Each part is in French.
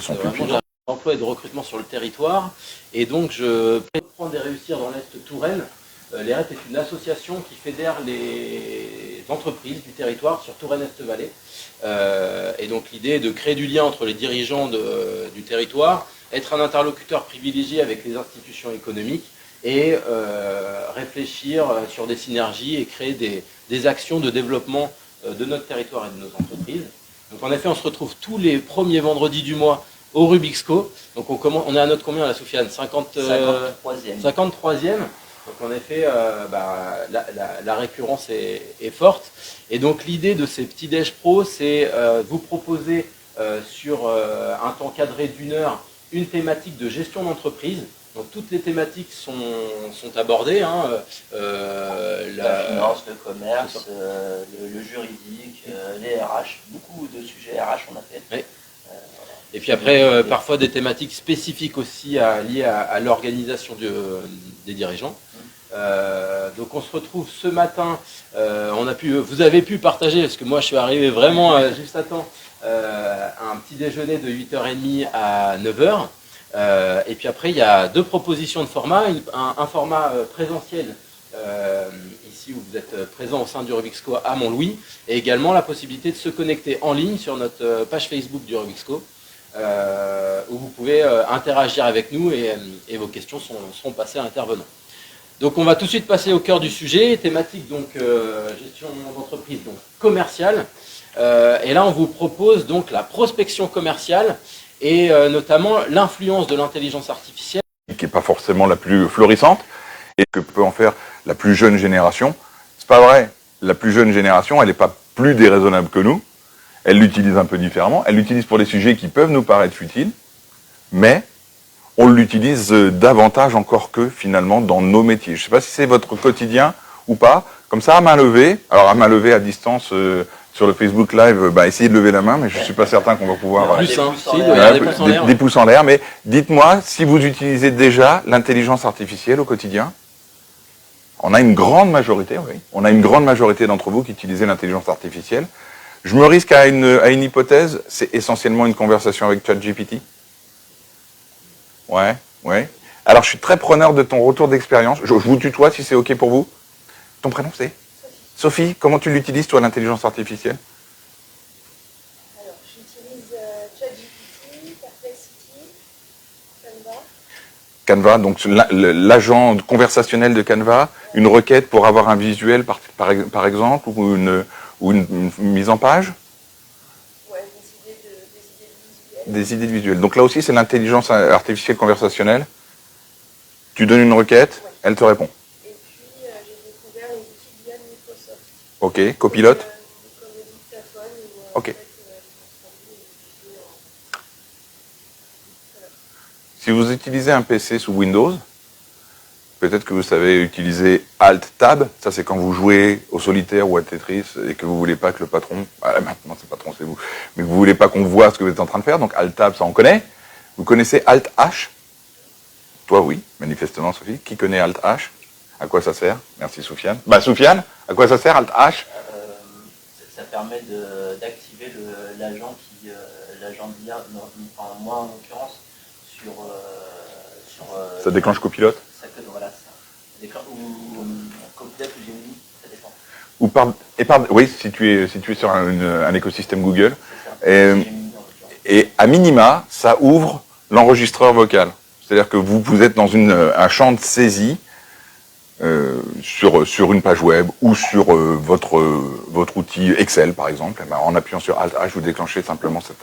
façon plus puissante. Emploi et de recrutement sur le territoire, et donc je prends et réussir dans l'Est Touraine. L'ERET est une association qui fédère les entreprises du territoire sur Touraine-Est-Vallée. Et donc l'idée est de créer du lien entre les dirigeants du territoire, être un interlocuteur privilégié avec les institutions économiques et réfléchir sur des synergies et créer des actions de développement de notre territoire et de nos entreprises. Donc en effet, on se retrouve tous les premiers vendredis du mois au Rubixco. Donc on est à notre combien là, Soufiane? 53e. Donc en effet, la récurrence est forte. Et donc l'idée de ces petits déj pro, c'est vous proposer sur un temps cadré d'1 heure une thématique de gestion d'entreprise. Donc toutes les thématiques sont abordées. La finance, le commerce, le juridique, les RH, beaucoup de sujets RH on a fait. Oui. Et puis après, parfois des thématiques spécifiques aussi liées à l'organisation des dirigeants. Donc on se retrouve ce matin, vous avez pu partager, parce que moi je suis arrivé vraiment juste à temps, un petit déjeuner de 8h30 à 9h. Et puis après il y a 2 propositions de format, un format présentiel, ici où vous êtes présent au sein du Rubixco à Montlouis, et également la possibilité de se connecter en ligne sur notre page Facebook du Rubixco, où vous pouvez interagir avec nous et vos questions seront passées à l'intervenant. Donc on va tout de suite passer au cœur du sujet, thématique donc gestion d'entreprise donc commerciale. Et là on vous propose donc la prospection commerciale et notamment l'influence de l'intelligence artificielle. Qui n'est pas forcément la plus florissante et que peut en faire la plus jeune génération. C'est pas vrai. La plus jeune génération, elle n'est pas plus déraisonnable que nous. Elle l'utilise un peu différemment. Elle l'utilise pour des sujets qui peuvent nous paraître futiles, mais on l'utilise davantage encore que finalement dans nos métiers. Je ne sais pas si c'est votre quotidien ou pas. Comme ça, à main levée, alors à main levée à distance sur le Facebook Live, essayez de lever la main, mais je ne suis pas certain qu'on va pouvoir... Des pouces en l'air, mais dites-moi si vous utilisez déjà l'intelligence artificielle au quotidien. On a une grande majorité, oui. On a une grande majorité d'entre vous qui utilisent l'intelligence artificielle. Je me risque à une hypothèse, c'est essentiellement une conversation avec ChatGPT. Ouais. Alors, je suis très preneur de ton retour d'expérience. Je vous tutoie si c'est OK pour vous. Ton prénom, c'est Sophie, comment tu l'utilises, toi, l'intelligence artificielle? Alors, j'utilise ChatGPT, Perplexity, Canva, donc l'agent conversationnel de Canva, une requête pour avoir un visuel, par exemple, ou une mise en page? Ouais, des idées de visuels. Donc là aussi, c'est l'intelligence artificielle conversationnelle. Tu donnes une requête, ouais. Elle te répond. Et puis, j'ai découvert une petite IA de Microsoft. Ok, copilote. Comme le dictaphone. Ok. Si vous utilisez un PC sous Windows, peut-être que vous savez utiliser Alt-Tab. Ça, c'est quand vous jouez au solitaire ou à Tetris et que vous ne voulez pas que le patron... maintenant, c'est le patron, c'est vous. Mais vous ne voulez pas qu'on voit ce que vous êtes en train de faire. Donc, Alt-Tab, ça, on connaît. Vous connaissez Alt-H? Toi, oui, manifestement, Sophie. Qui connaît Alt-H? À quoi ça sert? Merci, Soufiane. Soufiane, à quoi ça sert, Alt-H? Ça permet d'activer l'agent d'IA, moi en l'occurrence, sur ça déclenche copilote? Voilà, ça. Ou copilote ou Gemini, ça dépend. Oui, si tu es sur un écosystème Google. Et à minima, ça ouvre l'enregistreur vocal. C'est-à-dire que vous êtes dans un champ de saisie sur une page web ou sur votre outil Excel, par exemple. En appuyant sur Alt-H, vous déclenchez simplement cette...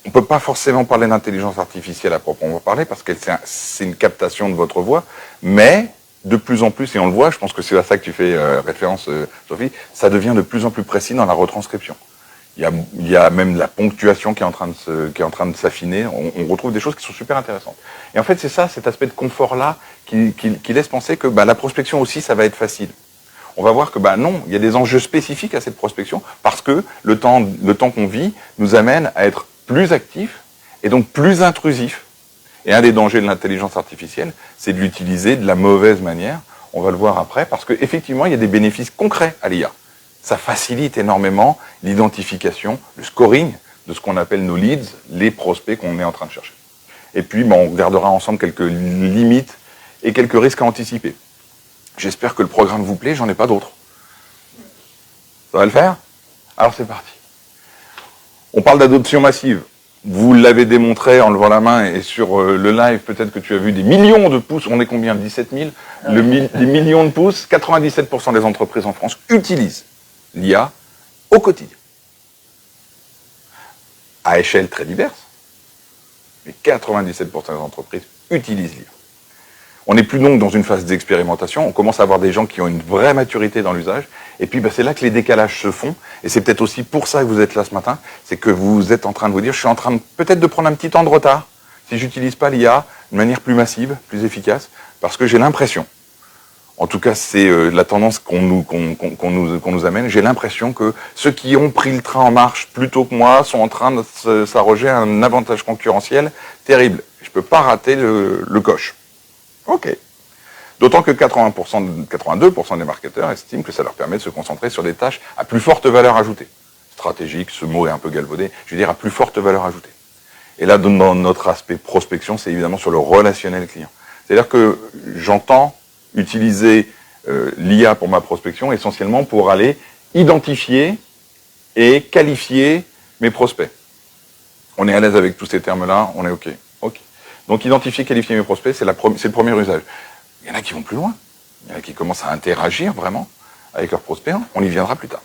On ne peut pas forcément parler d'intelligence artificielle à proprement parler, parce que c'est une captation de votre voix, mais de plus en plus, et on le voit, je pense que c'est à ça que tu fais référence, Sophie, ça devient de plus en plus précis dans la retranscription. Il y a même la ponctuation qui est en train de s'affiner. On retrouve des choses qui sont super intéressantes. Et en fait, c'est ça, cet aspect de confort-là, qui laisse penser que la prospection aussi, ça va être facile. On va voir que non, il y a des enjeux spécifiques à cette prospection, parce que le temps qu'on vit nous amène à être plus actifs et donc plus intrusifs. Et un des dangers de l'intelligence artificielle, c'est de l'utiliser de la mauvaise manière. On va le voir après, parce qu'effectivement, il y a des bénéfices concrets à l'IA. Ça facilite énormément l'identification, le scoring de ce qu'on appelle nos leads, les prospects qu'on est en train de chercher. Et puis, on regardera ensemble quelques limites et quelques risques à anticiper. J'espère que le programme vous plaît, j'en ai pas d'autres. Ça va le faire? Alors c'est parti. On parle d'adoption massive. Vous l'avez démontré en levant la main et sur le live, peut-être que tu as vu des millions de pouces. On est combien? 17 000 des millions de pouces. 97% des entreprises en France utilisent l'IA au quotidien. À échelle très diverse. Mais 97% des entreprises utilisent l'IA. On n'est plus donc dans une phase d'expérimentation, on commence à avoir des gens qui ont une vraie maturité dans l'usage, et puis c'est là que les décalages se font, et c'est peut-être aussi pour ça que vous êtes là ce matin, c'est que vous êtes en train de vous dire, je suis en train peut-être de prendre un petit temps de retard, si j'utilise pas l'IA de manière plus massive, plus efficace, parce que j'ai l'impression, en tout cas c'est la tendance qu'on nous amène, j'ai l'impression que ceux qui ont pris le train en marche plus tôt que moi sont en train de s'arroger un avantage concurrentiel terrible. Je peux pas rater le coche. Ok. D'autant que 82% des marketeurs estiment que ça leur permet de se concentrer sur des tâches à plus forte valeur ajoutée. Stratégique, ce mot est un peu galvaudé, je veux dire à plus forte valeur ajoutée. Et là, dans notre aspect prospection, c'est évidemment sur le relationnel client. C'est-à-dire que j'entends utiliser l'IA pour ma prospection essentiellement pour aller identifier et qualifier mes prospects. On est à l'aise avec tous ces termes-là, on est OK. OK. Donc, identifier, qualifier mes prospects, c'est le premier usage. Il y en a qui vont plus loin. Il y en a qui commencent à interagir vraiment avec leurs prospects. On y viendra plus tard.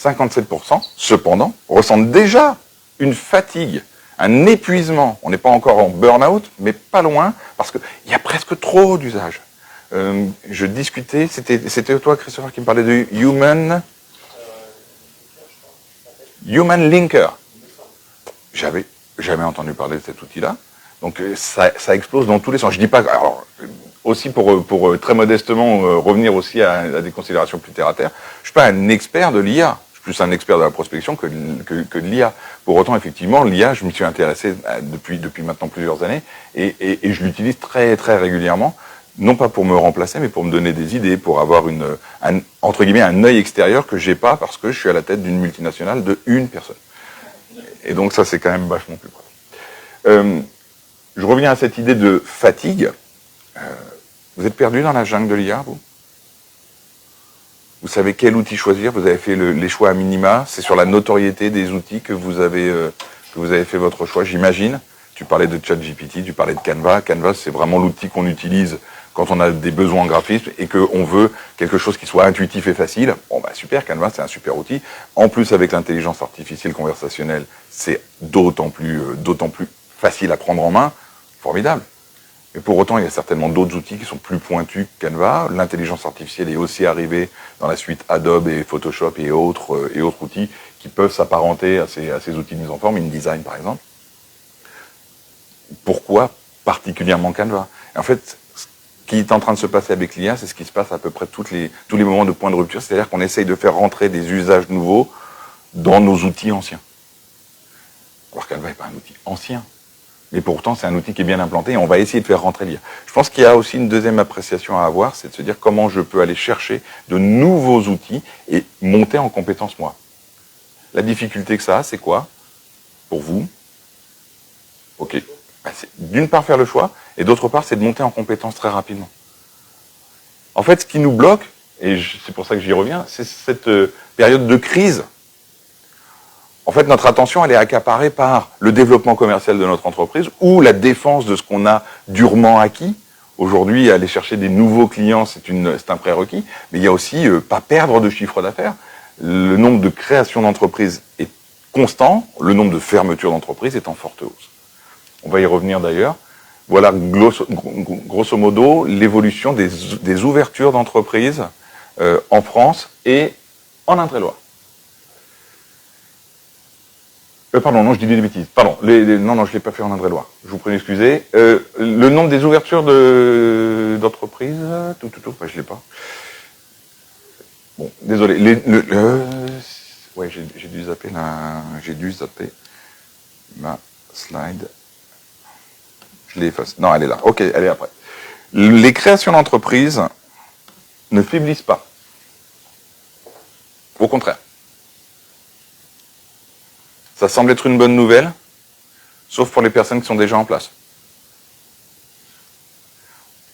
57%, cependant, ressentent déjà une fatigue, un épuisement. On n'est pas encore en burn-out, mais pas loin, parce qu'il y a presque trop d'usages. Je discutais, c'était toi, Christopher, qui me parlait de Human Linker. J'avais jamais entendu parler de cet outil-là. Donc ça explose dans tous les sens. Je dis pas, alors aussi pour très modestement revenir aussi à des considérations plus terre à terre, je suis pas un expert de l'IA. Je suis plus un expert de la prospection que de l'IA. Pour autant, effectivement, l'IA, je m'y suis intéressé depuis maintenant plusieurs années et je l'utilise très très régulièrement, non pas pour me remplacer, mais pour me donner des idées, pour avoir entre guillemets un œil extérieur que j'ai pas parce que je suis à la tête d'une multinationale de une personne. Et donc ça, c'est quand même vachement plus pratique. Je reviens à cette idée de fatigue. Vous êtes perdu dans la jungle de l'IA, vous? Vous savez quel outil choisir? Vous avez fait les choix à minima. C'est sur la notoriété des outils que vous avez fait votre choix, j'imagine. Tu parlais de ChatGPT, tu parlais de Canva. Canva, c'est vraiment l'outil qu'on utilise quand on a des besoins en graphisme et qu'on veut quelque chose qui soit intuitif et facile. Bon, bah super, Canva, c'est un super outil. En plus, avec l'intelligence artificielle conversationnelle, c'est d'autant plus facile à prendre en main. Formidable. Mais pour autant, il y a certainement d'autres outils qui sont plus pointus que Canva. L'intelligence artificielle est aussi arrivée dans la suite Adobe et Photoshop et autres outils qui peuvent s'apparenter à ces outils de mise en forme, InDesign par exemple. Pourquoi particulièrement Canva? Et en fait, ce qui est en train de se passer avec l'IA, c'est ce qui se passe à peu près tous les moments de point de rupture, c'est-à-dire qu'on essaye de faire rentrer des usages nouveaux dans nos outils anciens. Alors Canva n'est pas un outil ancien. Mais pourtant, c'est un outil qui est bien implanté et on va essayer de faire rentrer l'IA. Je pense qu'il y a aussi une deuxième appréciation à avoir, c'est de se dire comment je peux aller chercher de nouveaux outils et monter en compétence moi. La difficulté que ça a, c'est quoi pour vous? Ok. C'est d'une part faire le choix et d'autre part, c'est de monter en compétence très rapidement. En fait, ce qui nous bloque, et c'est pour ça que j'y reviens, c'est cette période de crise. En fait, notre attention, elle est accaparée par le développement commercial de notre entreprise ou la défense de ce qu'on a durement acquis. Aujourd'hui, aller chercher des nouveaux clients, c'est un prérequis, mais il y a aussi pas perdre de chiffre d'affaires. Le nombre de créations d'entreprises est constant, le nombre de fermetures d'entreprises est en forte hausse. On va y revenir d'ailleurs. Voilà, grosso modo, l'évolution des ouvertures d'entreprises en France et en Indre-et-Loire. Pardon, non, je dis des bêtises. Pardon, non, je ne l'ai pas fait en Indre-et-Loire. Je vous prie d'excuser. Le nombre des ouvertures d'entreprises, je ne l'ai pas. Bon, désolé. Ouais, j'ai dû zapper ma slide. Je l'ai effacée. Non, elle est là. Ok, elle est après. Les créations d'entreprises ne faiblissent pas. Au contraire. Ça semble être une bonne nouvelle, sauf pour les personnes qui sont déjà en place.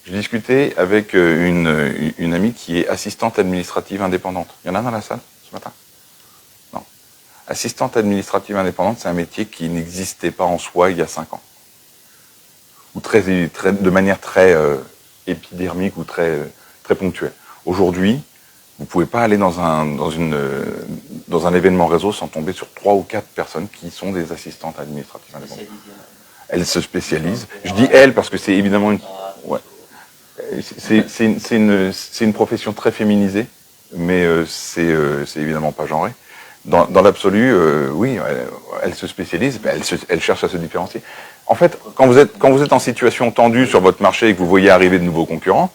J'ai discuté avec une amie qui est assistante administrative indépendante. Il y en a dans la salle ce matin? Non. Assistante administrative indépendante, c'est un métier qui n'existait pas en soi il y a 5 ans. Ou de manière très épidermique ou très ponctuelle. Aujourd'hui, vous ne pouvez pas aller dans un événement réseau sans tomber sur 3 ou 4 personnes qui sont des assistantes administratives indépendantes. Elles se spécialisent. Je dis elles parce que c'est évidemment une... Ouais. C'est une profession très féminisée, mais c'est évidemment pas genré. Dans l'absolu, oui, elles se spécialisent, elles cherchent à se différencier. En fait, quand vous êtes en situation tendue sur votre marché et que vous voyez arriver de nouveaux concurrents,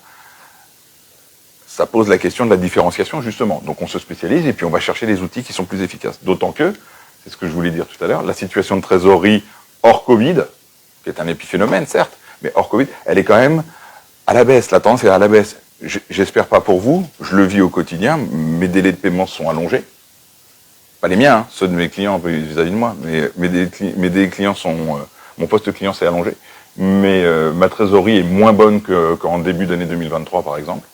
ça pose la question de la différenciation, justement. Donc on se spécialise et puis on va chercher les outils qui sont plus efficaces. D'autant que, c'est ce que je voulais dire tout à l'heure, la situation de trésorerie hors Covid, qui est un épiphénomène, certes, mais hors Covid, elle est quand même à la baisse. La tendance est à la baisse. J'espère pas pour vous, je le vis au quotidien, mes délais de paiement sont allongés. Pas les miens, hein, ceux de mes clients vis-à-vis de moi, mais mes délais clients sont... mon poste client s'est allongé, mais ma trésorerie est moins bonne qu'en début d'année 2023, par exemple.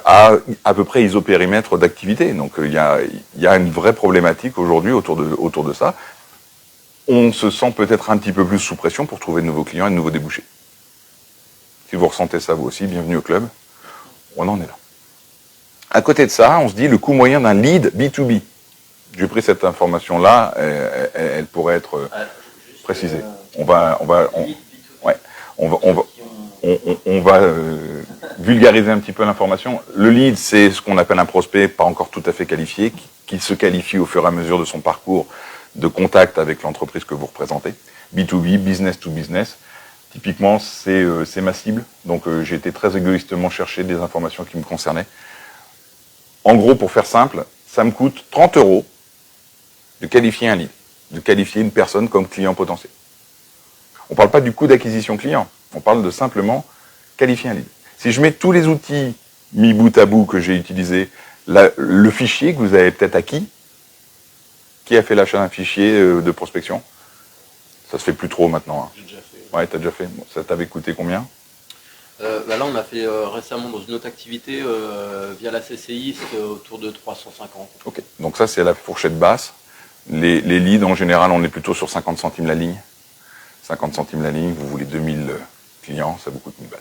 À peu près isopérimètre d'activité. Donc il y a une vraie problématique aujourd'hui autour de ça. On se sent peut-être un petit peu plus sous pression pour trouver de nouveaux clients et de nouveaux débouchés. Si vous ressentez ça vous aussi, bienvenue au club. On en est là. À côté de ça, on se dit le coût moyen d'un lead B2B. J'ai pris cette information-là, elle pourrait être précisée. On va vulgariser un petit peu l'information. Le lead, c'est ce qu'on appelle un prospect pas encore tout à fait qualifié, qui se qualifie au fur et à mesure de son parcours de contact avec l'entreprise que vous représentez. B2B, business to business. Typiquement, c'est ma cible. Donc j'ai été très égoïstement chercher des informations qui me concernaient. En gros, pour faire simple, ça me coûte 30 € de qualifier un lead, de qualifier une personne comme client potentiel. On ne parle pas du coût d'acquisition client, on parle de simplement qualifier un lead. Si je mets tous les outils mis bout à bout que j'ai utilisés, le fichier que vous avez peut-être acquis, qui a fait l'achat d'un fichier de prospection? Ça se fait plus trop maintenant. Hein. J'ai déjà fait. Ouais, t'as déjà fait. Bon, ça t'avait coûté combien? Là, on a fait récemment dans une autre activité via la CCI, c'était autour de 350. Ok, donc ça c'est la fourchette basse. Les leads, en général, on est plutôt sur 50 centimes la ligne. 50 centimes la ligne, vous voulez 2000 clients, ça vous coûte 1000 balles.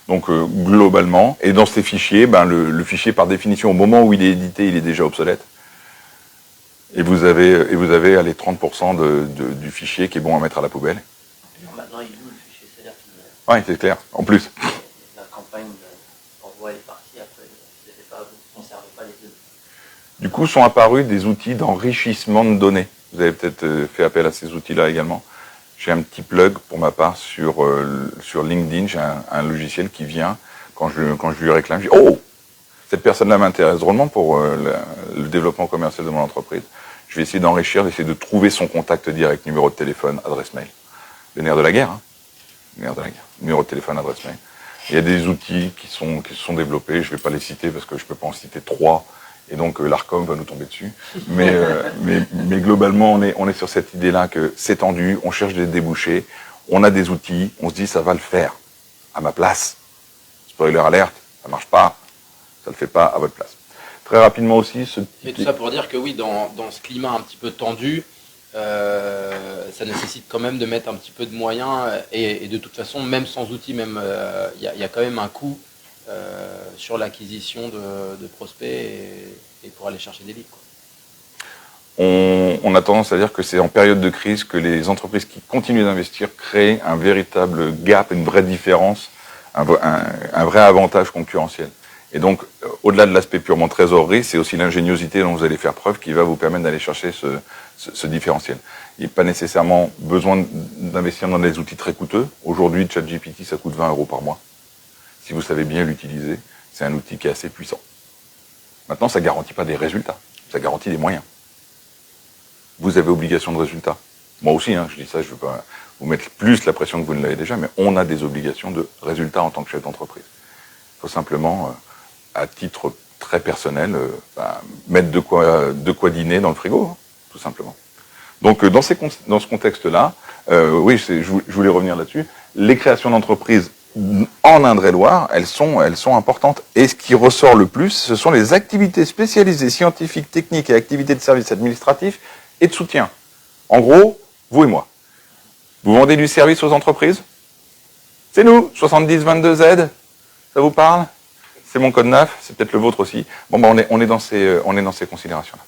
Donc globalement, et dans ces fichiers, le fichier par définition, au moment où il est édité, il est déjà obsolète. Et vous avez allez, 30% du fichier qui est bon à mettre à la poubelle. Maintenant, il loue le fichier, c'est-à-dire qu'il... Oui, c'est clair, en plus. La campagne d'envoi est partie, après, vous ne conservez pas les deux. Du coup, sont apparus des outils d'enrichissement de données. Vous avez peut-être fait appel à ces outils-là également. J'ai un petit plug pour ma part sur LinkedIn. J'ai un logiciel qui vient, quand je lui réclame, je dis « Oh, cette personne-là m'intéresse drôlement pour le développement commercial de mon entreprise. Je vais essayer d'enrichir, d'essayer de trouver son contact direct, numéro de téléphone, adresse mail. » Le nerf de la guerre, hein. Le nerf de la guerre. Numéro de téléphone, adresse mail. Il y a des outils qui se sont développés, je ne vais pas les citer parce que je ne peux pas en citer 3. Et donc l'ARCOM va nous tomber dessus. Mais globalement, on est sur cette idée-là que c'est tendu, on cherche des débouchés, on a des outils, on se dit ça va le faire à ma place. Spoiler alerte, ça marche pas, ça le fait pas à votre place. Très rapidement aussi, Mais tout ça pour dire que oui, dans ce climat un petit peu tendu, ça nécessite quand même de mettre un petit peu de moyens et de toute façon, même sans outils, même il y a quand même un coût. Sur l'acquisition de prospects et pour aller chercher des leads. On a tendance à dire que c'est en période de crise que les entreprises qui continuent d'investir créent un véritable gap, une vraie différence, un vrai avantage concurrentiel. Et donc, au-delà de l'aspect purement trésorerie, c'est aussi l'ingéniosité dont vous allez faire preuve qui va vous permettre d'aller chercher ce différentiel. Il n'y a pas nécessairement besoin d'investir dans des outils très coûteux. Aujourd'hui, ChatGPT, ça coûte 20 € par mois. Si vous savez bien l'utiliser, c'est un outil qui est assez puissant. Maintenant, ça ne garantit pas des résultats, ça garantit des moyens. Vous avez obligation de résultats. Moi aussi, hein, je dis ça, je ne veux pas vous mettre plus la pression que vous ne l'avez déjà, mais on a des obligations de résultats en tant que chef d'entreprise. Il faut simplement, à titre très personnel, mettre de quoi dîner dans le frigo, hein, tout simplement. Donc dans ce contexte-là, oui, je voulais revenir là-dessus, les créations d'entreprises en Indre-et-Loire, elles sont importantes. Et ce qui ressort le plus, ce sont les activités spécialisées, scientifiques, techniques et activités de services administratifs et de soutien. En gros, vous et moi. Vous vendez du service aux entreprises? C'est nous, 7022Z. Ça vous parle? C'est mon code NAF, c'est peut-être le vôtre aussi. Bon, ben on est dans ces considérations-là.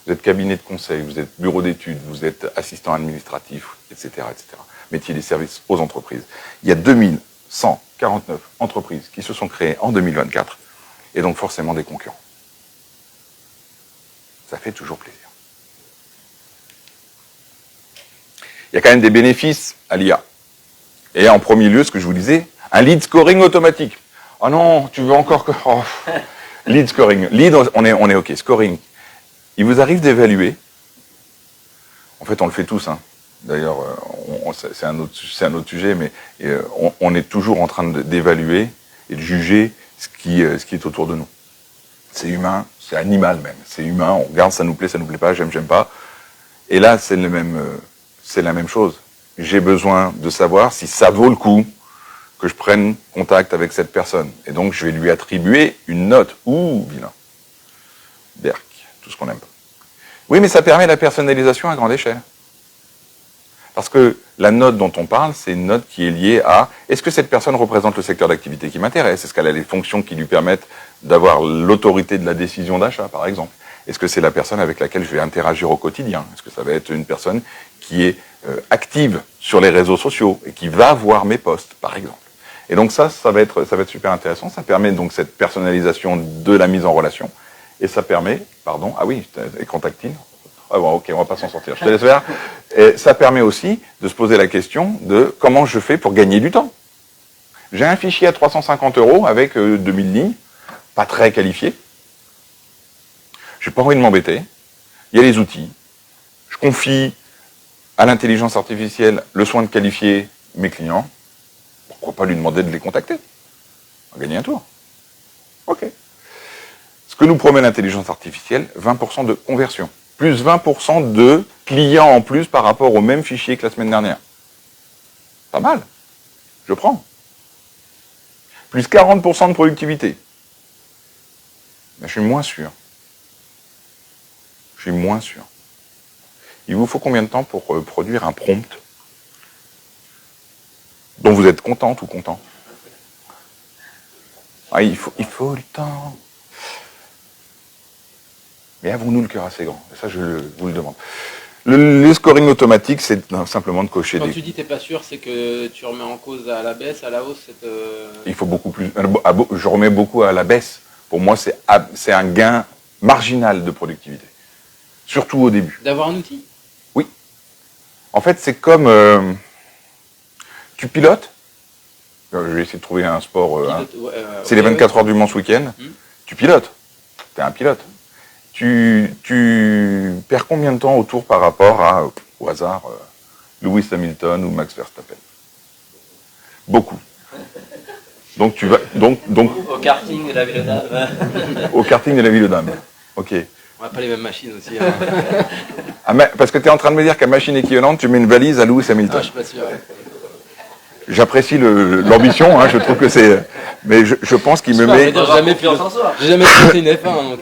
Vous êtes cabinet de conseil, vous êtes bureau d'études, vous êtes assistant administratif, etc., etc. Métier des services aux entreprises. Il y a 2149 entreprises qui se sont créées en 2024, et donc forcément des concurrents. Ça fait toujours plaisir. Il y a quand même des bénéfices à l'IA. Et en premier lieu, ce que je vous disais, un lead scoring automatique. Oh non, tu veux encore que... Oh. Lead scoring. Lead, on est OK. Scoring. Il vous arrive d'évaluer. En fait, on le fait tous. Hein. D'ailleurs, c'est un autre sujet, mais on est toujours en train d'évaluer et de juger ce qui est autour de nous. C'est humain, c'est animal même. C'est humain, on regarde, ça nous plaît pas, j'aime pas. Et là, c'est la même chose. J'ai besoin de savoir si ça vaut le coup que je prenne contact avec cette personne. Et donc, je vais lui attribuer une note. Ouh, vilain. Berk, tout ce qu'on aime pas. Oui, mais ça permet la personnalisation à grande échelle. Parce que la note dont on parle, c'est une note qui est liée à est-ce que cette personne représente le secteur d'activité qui m'intéresse? Est-ce qu'elle a les fonctions qui lui permettent d'avoir l'autorité de la décision d'achat, par exemple? Est-ce que c'est la personne avec laquelle je vais interagir au quotidien? Est-ce que ça va être une personne qui est active sur les réseaux sociaux et qui va voir mes posts, par exemple? Et donc ça va être super intéressant. Ça permet donc cette personnalisation de la mise en relation. Et ça permet, pardon, ah oui, écran tactile. Ah bon, ok, on va pas s'en sortir. Je te laisse faire. Et ça permet aussi de se poser la question de comment je fais pour gagner du temps. J'ai un fichier à 350 € avec 2000 lignes, pas très qualifié. J'ai pas envie de m'embêter. Il y a les outils. Je confie à l'intelligence artificielle le soin de qualifier mes clients. Pourquoi pas lui demander de les contacter? On va gagner un tour. Ok. Ce que nous promet l'intelligence artificielle, 20% de conversion. Plus 20% de clients en plus par rapport au même fichier que la semaine dernière. Pas mal. Je prends. Plus 40% de productivité. Mais je suis moins sûr. Je suis moins sûr. Il vous faut combien de temps pour produire un prompt dont vous êtes contente ou content? Ah, il faut le temps. Mais avons-nous le cœur assez grand? Ça, je vous le demande. Le scoring automatique, c'est simplement de cocher Quand des... tu dis t'es pas sûr, c'est que tu remets en cause à la baisse, à la hausse cette... Il faut beaucoup plus... Je remets beaucoup à la baisse. Pour moi, c'est un gain marginal de productivité. Surtout au début. D'avoir un outil? Oui. En fait, c'est comme... tu pilotes. Je vais essayer de trouver un sport... c'est les 24 heures du Mans ce week-end. Tu pilotes. Tu es un pilote. Tu perds combien de temps au tour par rapport à, au hasard, Lewis Hamilton ou Max Verstappen? Beaucoup. Donc tu vas... Donc, au karting de la ville d'Âme. Au karting de la ville d'Âme. Ok. On n'a pas les mêmes machines aussi. Hein. Parce que tu es en train de me dire qu'à machine équivalente, tu mets une valise à Lewis Hamilton. Ah, je suis pas sûr. J'apprécie l'ambition, hein, je trouve que c'est... Mais je pense qu'il me met... J'ai jamais piloté une F1, donc...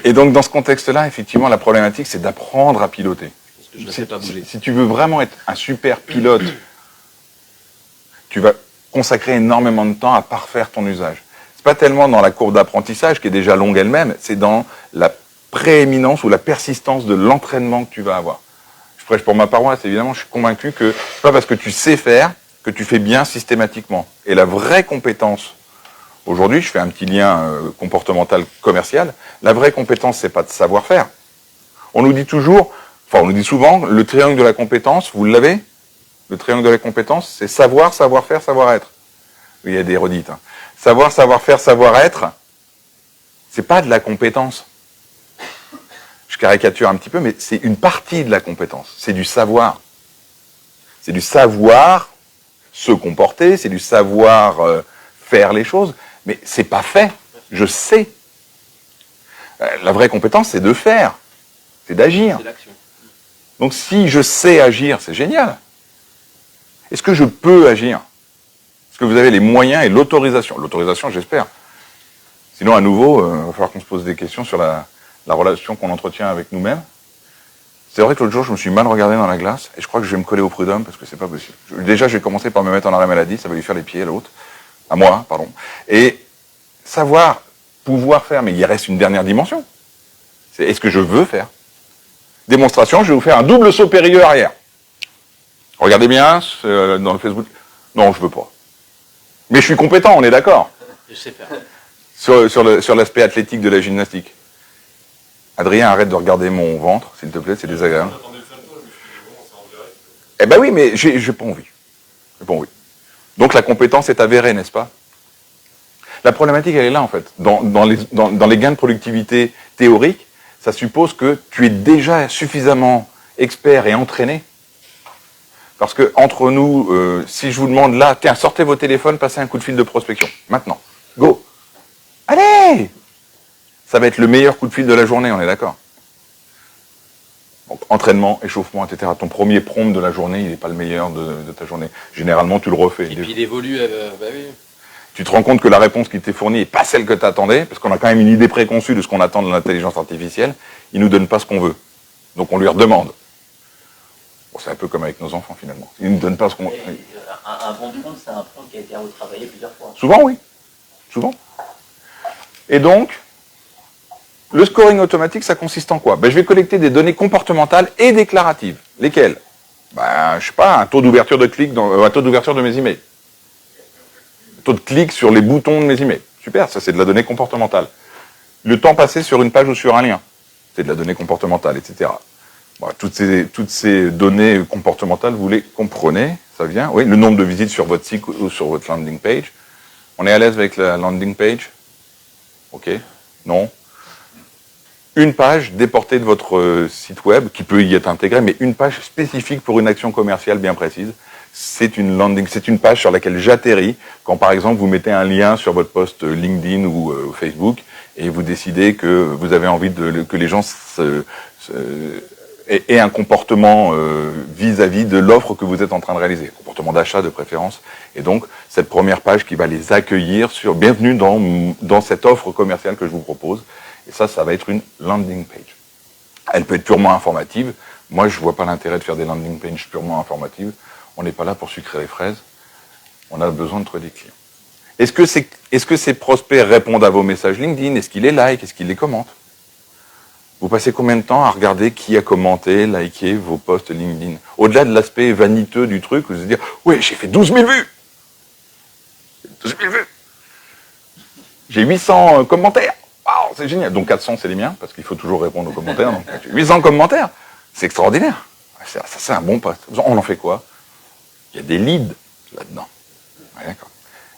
Et donc, dans ce contexte-là, effectivement, la problématique, c'est d'apprendre à piloter. Parce que je ne sais pas bouger. Si tu veux vraiment être un super pilote, tu vas consacrer énormément de temps à parfaire ton usage. C'est pas tellement dans la courbe d'apprentissage, qui est déjà longue elle-même, c'est dans la prééminence ou la persistance de l'entraînement que tu vas avoir. Je prêche pour ma paroisse, évidemment, je suis convaincu que c'est pas parce que tu sais faire que tu fais bien systématiquement. Et la vraie compétence, aujourd'hui, je fais un petit lien comportemental commercial. La vraie compétence, c'est pas de savoir faire. On nous dit toujours, enfin, on nous dit souvent, le triangle de la compétence, vous l'avez? Le triangle de la compétence, c'est savoir, savoir-faire, savoir-être. Il y a des redites. Hein. Savoir, savoir-faire, savoir-être, c'est pas de la compétence. Je caricature un petit peu, mais c'est une partie de la compétence. C'est du savoir. C'est du savoir se comporter, c'est du savoir faire les choses. Mais c'est pas fait. Je sais. La vraie compétence, c'est de faire. C'est d'agir. C'est l'action. Donc si je sais agir, c'est génial. Est-ce que je peux agir? Est-ce que vous avez les moyens et l'autorisation? L'autorisation, j'espère. Sinon, à nouveau, il va falloir qu'on se pose des questions sur la relation qu'on entretient avec nous-mêmes. C'est vrai que l'autre jour, je me suis mal regardé dans la glace, et je crois que je vais me coller au prud'homme, parce que c'est pas possible. Déjà, je vais commencer par me mettre en arrêt maladie, ça va lui faire les pieds à l'autre. À moi, pardon. Et savoir, pouvoir faire, mais il reste une dernière dimension. C'est est-ce que je veux faire? Démonstration, je vais vous faire un double saut périlleux arrière. Regardez bien dans le Facebook. Non, je veux pas. Mais je suis compétent, on est d'accord. Je sais faire. Sur l'aspect athlétique de la gymnastique. Adrien, arrête de regarder mon ventre, s'il te plaît, c'est désagréable. Eh ben oui, mais j'ai pas envie. J'ai pas envie. Donc la compétence est avérée, n'est-ce pas? La problématique, elle est là, en fait. Dans les gains de productivité théoriques, ça suppose que tu es déjà suffisamment expert et entraîné. Parce que entre nous, si je vous demande là, tiens, sortez vos téléphones, passez un coup de fil de prospection. Maintenant. Go. Allez! Ça va être le meilleur coup de fil de la journée, on est d'accord? Donc, entraînement, échauffement, etc. Ton premier prompt de la journée, il n'est pas le meilleur de ta journée. Généralement, tu le refais. Et puis il évolue, bah oui. Tu te rends compte que la réponse qui t'est fournie n'est pas celle que tu attendais, parce qu'on a quand même une idée préconçue de ce qu'on attend de l'intelligence artificielle. Il nous donne pas ce qu'on veut. Donc on lui redemande. Bon, c'est un peu comme avec nos enfants, finalement. Il nous donne pas ce qu'on veut. Un bon prompt, c'est un prompt qui a été retravaillé plusieurs fois. Souvent, oui. Souvent. Et donc, le scoring automatique, ça consiste en quoi? Ben, je vais collecter des données comportementales et déclaratives. Lesquelles? Ben, je sais pas, un taux d'ouverture de clic, un taux d'ouverture de mes emails. Un taux de clic sur les boutons de mes emails. Super, ça c'est de la donnée comportementale. Le temps passé sur une page ou sur un lien, c'est de la donnée comportementale, etc. Bon, toutes ces données comportementales, vous les comprenez, ça vient. Oui, le nombre de visites sur votre site ou sur votre landing page. On est à l'aise avec la landing page? Ok? Non? Une page déportée de votre site web, qui peut y être intégrée, mais une page spécifique pour une action commerciale bien précise. C'est une landing, c'est une page sur laquelle j'atterris quand, par exemple, vous mettez un lien sur votre post LinkedIn ou Facebook et vous décidez que vous avez envie que les gens aient un comportement vis-à-vis de l'offre que vous êtes en train de réaliser, comportement d'achat de préférence. Et donc, cette première page qui va les accueillir sur bienvenue dans cette offre commerciale que je vous propose. Et ça va être une landing page. Elle peut être purement informative. Moi, je ne vois pas l'intérêt de faire des landing pages purement informatives. On n'est pas là pour sucrer les fraises. On a besoin de trouver des clients. Est-ce que ces prospects répondent à vos messages LinkedIn? Est-ce qu'ils les like? Est-ce qu'ils les commentent? Vous passez combien de temps à regarder qui a commenté, liké vos posts LinkedIn? Au-delà de l'aspect vaniteux du truc, vous allez dire, oui, j'ai fait 12 000 vues. 12 000 vues. J'ai 800 commentaires. Wow, c'est génial. Donc 400, c'est les miens, parce qu'il faut toujours répondre aux commentaires. Donc 800 commentaires, c'est extraordinaire. Ça, c'est un bon post. On en fait quoi? Il y a des leads là-dedans. Ouais, d'accord.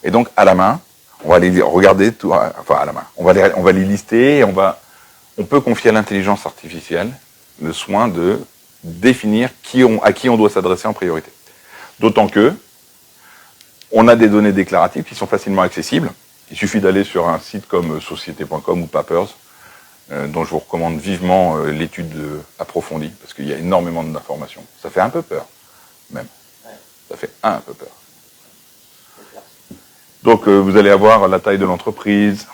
Et donc, à la main, on va les regarder, enfin à la main, on va les lister et on peut confier à l'intelligence artificielle le soin de définir à qui on doit s'adresser en priorité. D'autant que on a des données déclaratives qui sont facilement accessibles. Il suffit d'aller sur un site comme société.com ou Papers, dont je vous recommande vivement l'étude approfondie, parce qu'il y a énormément d'informations. Ça fait un peu peur, même. Ça fait un peu peur. Donc, vous allez avoir la taille de l'entreprise,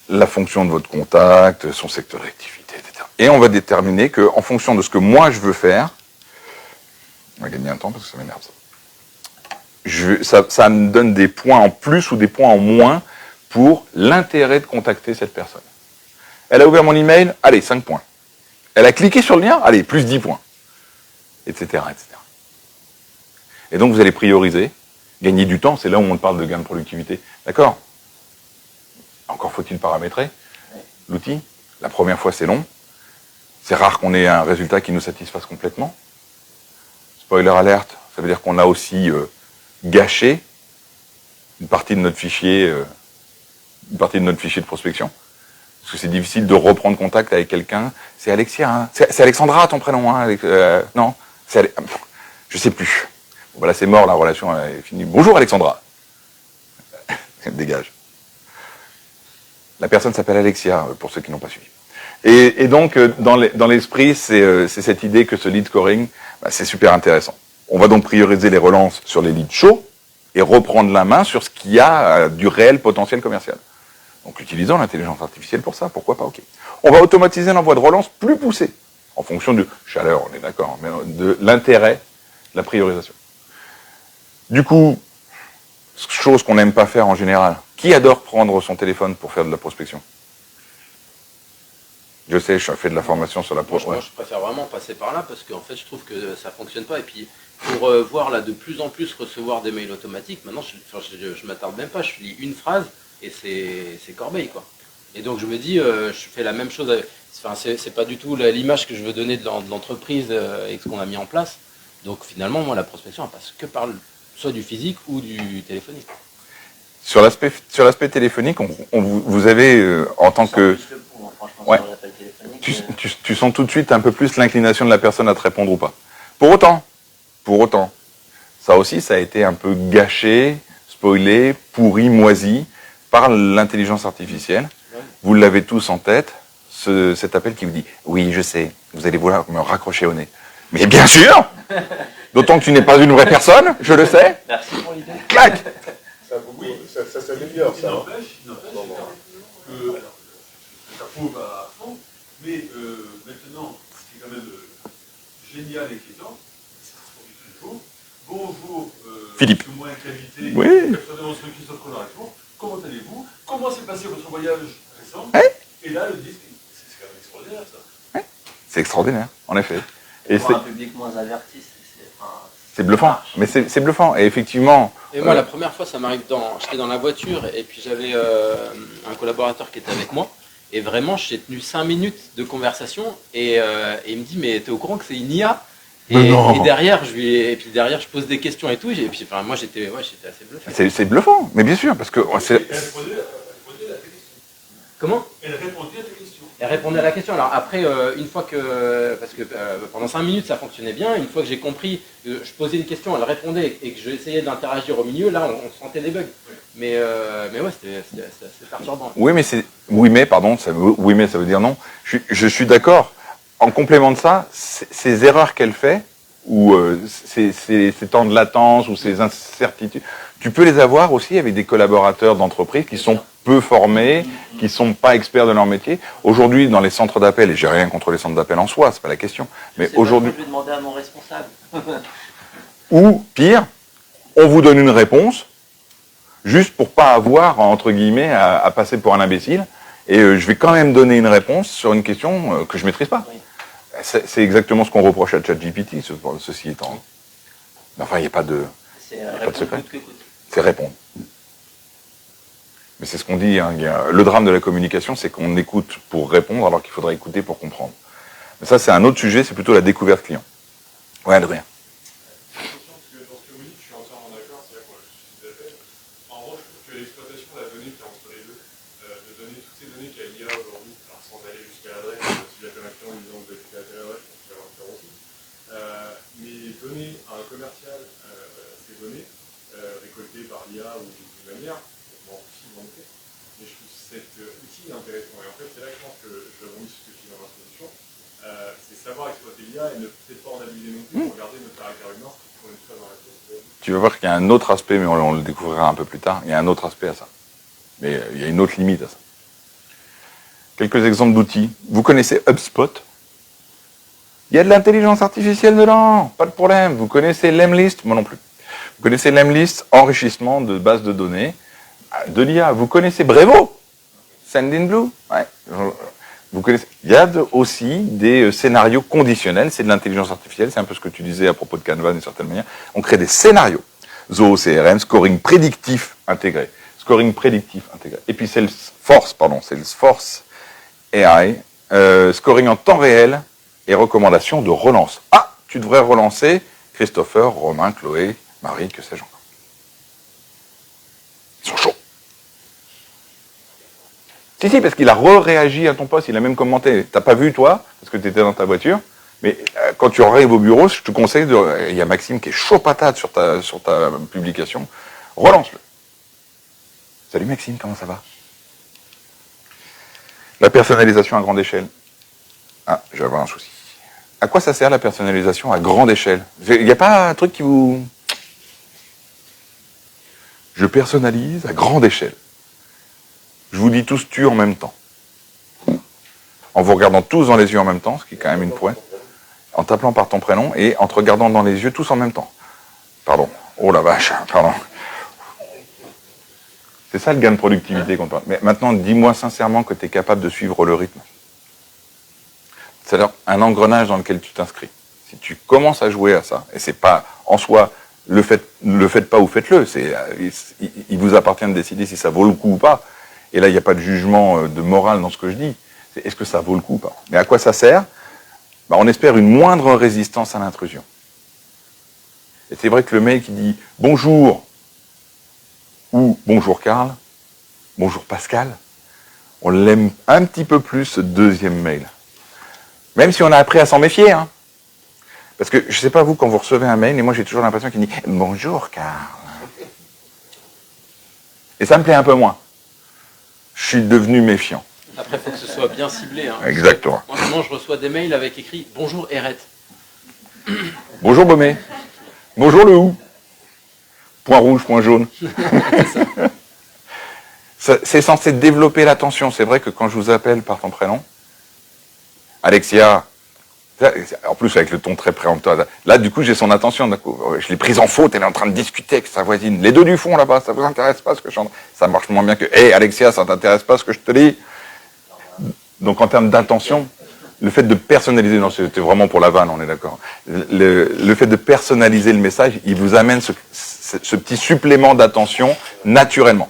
la fonction de votre contact, son secteur d'activité, etc. Et on va déterminer qu'en fonction de ce que moi je veux faire, on va gagner un temps parce que ça m'énerve ça. Ça me donne des points en plus ou des points en moins pour l'intérêt de contacter cette personne. Elle a ouvert mon email, allez, 5 points. Elle a cliqué sur le lien, allez, plus 10 points. Etc., etc. Et donc vous allez prioriser, gagner du temps, c'est là où on parle de gain de productivité. D'accord? Encore faut-il paramétrer l'outil. La première fois, c'est long. C'est rare qu'on ait un résultat qui nous satisfasse complètement. Spoiler alerte, ça veut dire qu'on a aussi gâché une partie de notre fichier de prospection. Parce que c'est difficile de reprendre contact avec quelqu'un. C'est Alexia, hein? C'est Alexandra ton prénom, hein? Non, je sais plus. Bon, voilà, c'est mort, la relation est finie. Bonjour Alexandra. Dégage. La personne s'appelle Alexia, pour ceux qui n'ont pas suivi. Et donc, dans l'esprit, c'est cette idée que ce lead scoring, c'est super intéressant. On va donc prioriser les relances sur les leads chauds et reprendre la main sur ce qui a du réel potentiel commercial. Donc, utilisons l'intelligence artificielle pour ça, pourquoi pas, ok. On va automatiser l'envoi de relance plus poussé, en fonction de chaleur, on est d'accord, mais de l'intérêt, de la priorisation. Du coup, chose qu'on n'aime pas faire en général, qui adore prendre son téléphone pour faire de la prospection? Je sais, je fais de la formation sur la prospection. Moi, je préfère vraiment passer par là parce qu'en fait, je trouve que ça fonctionne pas. Et puis, pour voir là de plus en plus recevoir des mails automatiques, maintenant, je m'attarde même pas. Je lis une phrase et c'est corbeille, quoi. Et donc, je me dis, je fais la même chose. Enfin, c'est pas du tout l'image que je veux donner de l'entreprise et ce qu'on a mis en place. Donc, finalement, moi, la prospection, elle passe que par soit du physique ou du téléphonique. Sur l'aspect téléphonique, vous avez, en tant que... Ouais. Tu sens tout de suite un peu plus l'inclination de la personne à te répondre ou pas. Pour autant, ça aussi, ça a été un peu gâché, spoilé, pourri, moisi par l'intelligence artificielle. Ouais. Vous l'avez tous en tête, cet appel qui vous dit « Oui, je sais, vous allez vouloir me raccrocher au nez. » Mais bien sûr. D'autant que tu n'es pas une vraie personne, je le sais. Merci pour l'idée. Clac. Ça s'améliore, ça. Il n'empêche que ça prouve à fond, mais maintenant, ce qui est quand même génial et inquiétant, c'est ce qu'on dit tous les jours. Bonjour, Philippe. moins qualité, Oui. Christophe Collarexon, comment allez-vous? Comment s'est passé votre voyage récent? Et là, le disque, c'est quand même extraordinaire, ça. C'est extraordinaire, en effet. Et pour un public moins averti, c'est bluffant, mais c'est bluffant, et effectivement... Et moi, la première fois, ça m'arrive j'étais dans la voiture, et puis j'avais un collaborateur qui était avec moi, et vraiment, j'ai tenu 5 minutes de conversation, et il me dit, mais t'es au courant que c'est une IA? Et derrière, je pose des questions et tout, et puis enfin, moi, j'étais assez bluffé. C'est bluffant, mais bien sûr, parce que... Comment? Elle répondait à tes questions. Elle répondait à la question. Alors après, une fois que... Parce que pendant 5 minutes, ça fonctionnait bien. Une fois que j'ai compris, je posais une question, elle répondait, et que j'essayais d'interagir au milieu, là, on sentait des bugs. Mais ouais, c'était assez perturbant. Oui, mais ça veut dire non. Je suis d'accord. En complément de ça, ces erreurs qu'elle fait, ou ces temps de latence, ou ces incertitudes, tu peux les avoir aussi avec des collaborateurs d'entreprise qui sont peu formés, qui sont pas experts de leur métier. Aujourd'hui, dans les centres d'appel, et j'ai rien contre les centres d'appel en soi, c'est pas la question, mais aujourd'hui... Je vais demander à mon responsable. Ou, pire, on vous donne une réponse, juste pour pas avoir, entre guillemets, à passer pour un imbécile, et je vais quand même donner une réponse sur une question que je maîtrise pas. Oui. C'est exactement ce qu'on reproche à ChatGPT, ceci étant. Mais enfin, il n'y a pas de secret. C'est répondre. Mais c'est ce qu'on dit, hein, le drame de la communication, c'est qu'on écoute pour répondre alors qu'il faudrait écouter pour comprendre. Mais ça, c'est un autre sujet, c'est plutôt la découverte client. Ouais, Adrien. Donner à un commercial ces données récoltées par l'IA ou d'une manière, bon, mais je trouve cet outil intéressant. Et en fait, c'est là que je pense que je rebondis sur ce que tu dis dans la solution. C'est savoir exploiter l'IA et ne peut-être pas en abuser non plus pour garder notre caractère humain, ce qui est très dans la chose. Tu vas voir qu'il y a un autre aspect, mais on le découvrira un peu plus tard, il y a un autre aspect à ça. Mais il y a une autre limite à ça. Quelques exemples d'outils. Vous connaissez HubSpot ? Il y a de l'intelligence artificielle dedans, pas de problème. Vous connaissez Lemlist? Moi non plus. Vous connaissez Lemlist, enrichissement de bases de données, de l'IA. Vous connaissez Brevo? Sendinblue? Ouais. Vous connaissez. Il y a aussi des scénarios conditionnels, c'est de l'intelligence artificielle, c'est un peu ce que tu disais à propos de Canva d'une certaine manière. On crée des scénarios. Zoho CRM, scoring prédictif intégré. Scoring prédictif intégré. Et puis Salesforce AI, scoring en temps réel, et recommandations de relance. Ah, tu devrais relancer Christopher, Romain, Chloé, Marie, que sais-je encore. Ils sont chauds. Si, parce qu'il a réagi à ton poste, il a même commenté. T'as pas vu, toi, parce que tu étais dans ta voiture, mais quand tu arrives au bureau, je te conseille il y a Maxime qui est chaud patate sur ta publication. Relance-le. Salut Maxime, comment ça va? La personnalisation à grande échelle. Ah, je vais avoir un souci. À quoi ça sert la personnalisation à grande échelle? Il n'y a pas un truc qui vous... Je personnalise à grande échelle. Je vous dis tous tu en même temps. En vous regardant tous dans les yeux en même temps, ce qui est quand même une prouesse. En t'appelant par ton prénom et en te regardant dans les yeux tous en même temps. Pardon. Oh la vache, pardon. C'est ça le gain de productivité qu'on parle. Mais maintenant, dis-moi sincèrement que tu es capable de suivre le rythme. C'est-à-dire un engrenage dans lequel tu t'inscris. Si tu commences à jouer à ça, et c'est pas en soi, le faites pas ou faites-le, il vous appartient de décider si ça vaut le coup ou pas. Et là, il n'y a pas de jugement de morale dans ce que je dis. C'est est-ce que ça vaut le coup ou pas? Mais à quoi ça sert? Ben, on espère une moindre résistance à l'intrusion. Et c'est vrai que le mail qui dit « Bonjour » ou « Bonjour Karl »,« Bonjour Pascal », on l'aime un petit peu plus ce deuxième mail. Même si on a appris à s'en méfier. Hein. Parce que, je ne sais pas vous, quand vous recevez un mail, et moi j'ai toujours l'impression qu'il dit « Bonjour Karl ». Et ça me plaît un peu moins. Je suis devenu méfiant. Après, il faut que ce soit bien ciblé. Hein. Exactement. Moi, maintenant, je reçois des mails avec écrit « Bonjour Eret ». Bonjour Baumé. Bonjour le ou. Point rouge, point jaune. C'est censé développer l'attention. C'est vrai que quand je vous appelle par ton prénom, Alexia, en plus avec le ton très préemptoire, là du coup j'ai son attention, je l'ai prise en faute, elle est en train de discuter avec sa voisine. Les deux du fond là-bas, ça vous intéresse pas ce que je chante? Ça marche moins bien que « Hé Alexia, ça t'intéresse pas ce que je te dis ?» Donc en termes d'attention, le fait de personnaliser, non c'était vraiment pour la vanne, on est d'accord. Le fait de personnaliser le message, il vous amène ce petit supplément d'attention naturellement.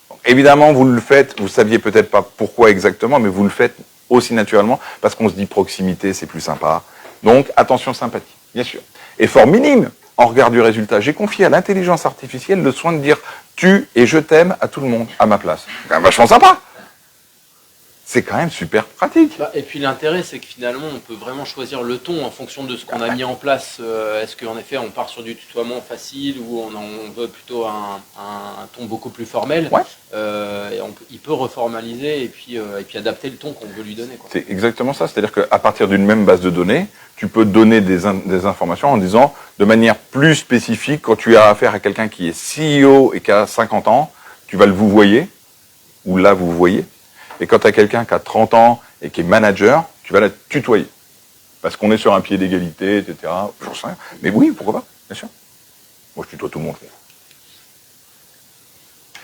Donc, évidemment, vous le faites, vous saviez peut-être pas pourquoi exactement, mais vous le faites aussi naturellement, parce qu'on se dit proximité, c'est plus sympa. Donc, attention sympathie, bien sûr. Effort minime en regard du résultat. J'ai confié à l'intelligence artificielle le soin de dire « tu » et « je t'aime » à tout le monde, à ma place. C'est quand même vachement sympa. C'est quand même super pratique. Et puis l'intérêt, c'est que finalement, on peut vraiment choisir le ton en fonction de ce qu'on a mis en place. Est-ce qu'en effet, on part sur du tutoiement facile ou on veut plutôt un ton beaucoup plus formel? Ouais. Il peut reformaliser et puis adapter le ton qu'on veut lui donner. Quoi. C'est exactement ça. C'est-à-dire qu'à partir d'une même base de données, tu peux donner des informations en disant, de manière plus spécifique, quand tu as affaire à quelqu'un qui est CEO et qui a 50 ans, tu vas le vous voyez, ou là vous voyez. Et quand tu as quelqu'un qui a 30 ans et qui est manager, tu vas la tutoyer. Parce qu'on est sur un pied d'égalité, etc. J'en sais rien. Mais oui, pourquoi pas, bien sûr. Moi, je tutoie tout le monde.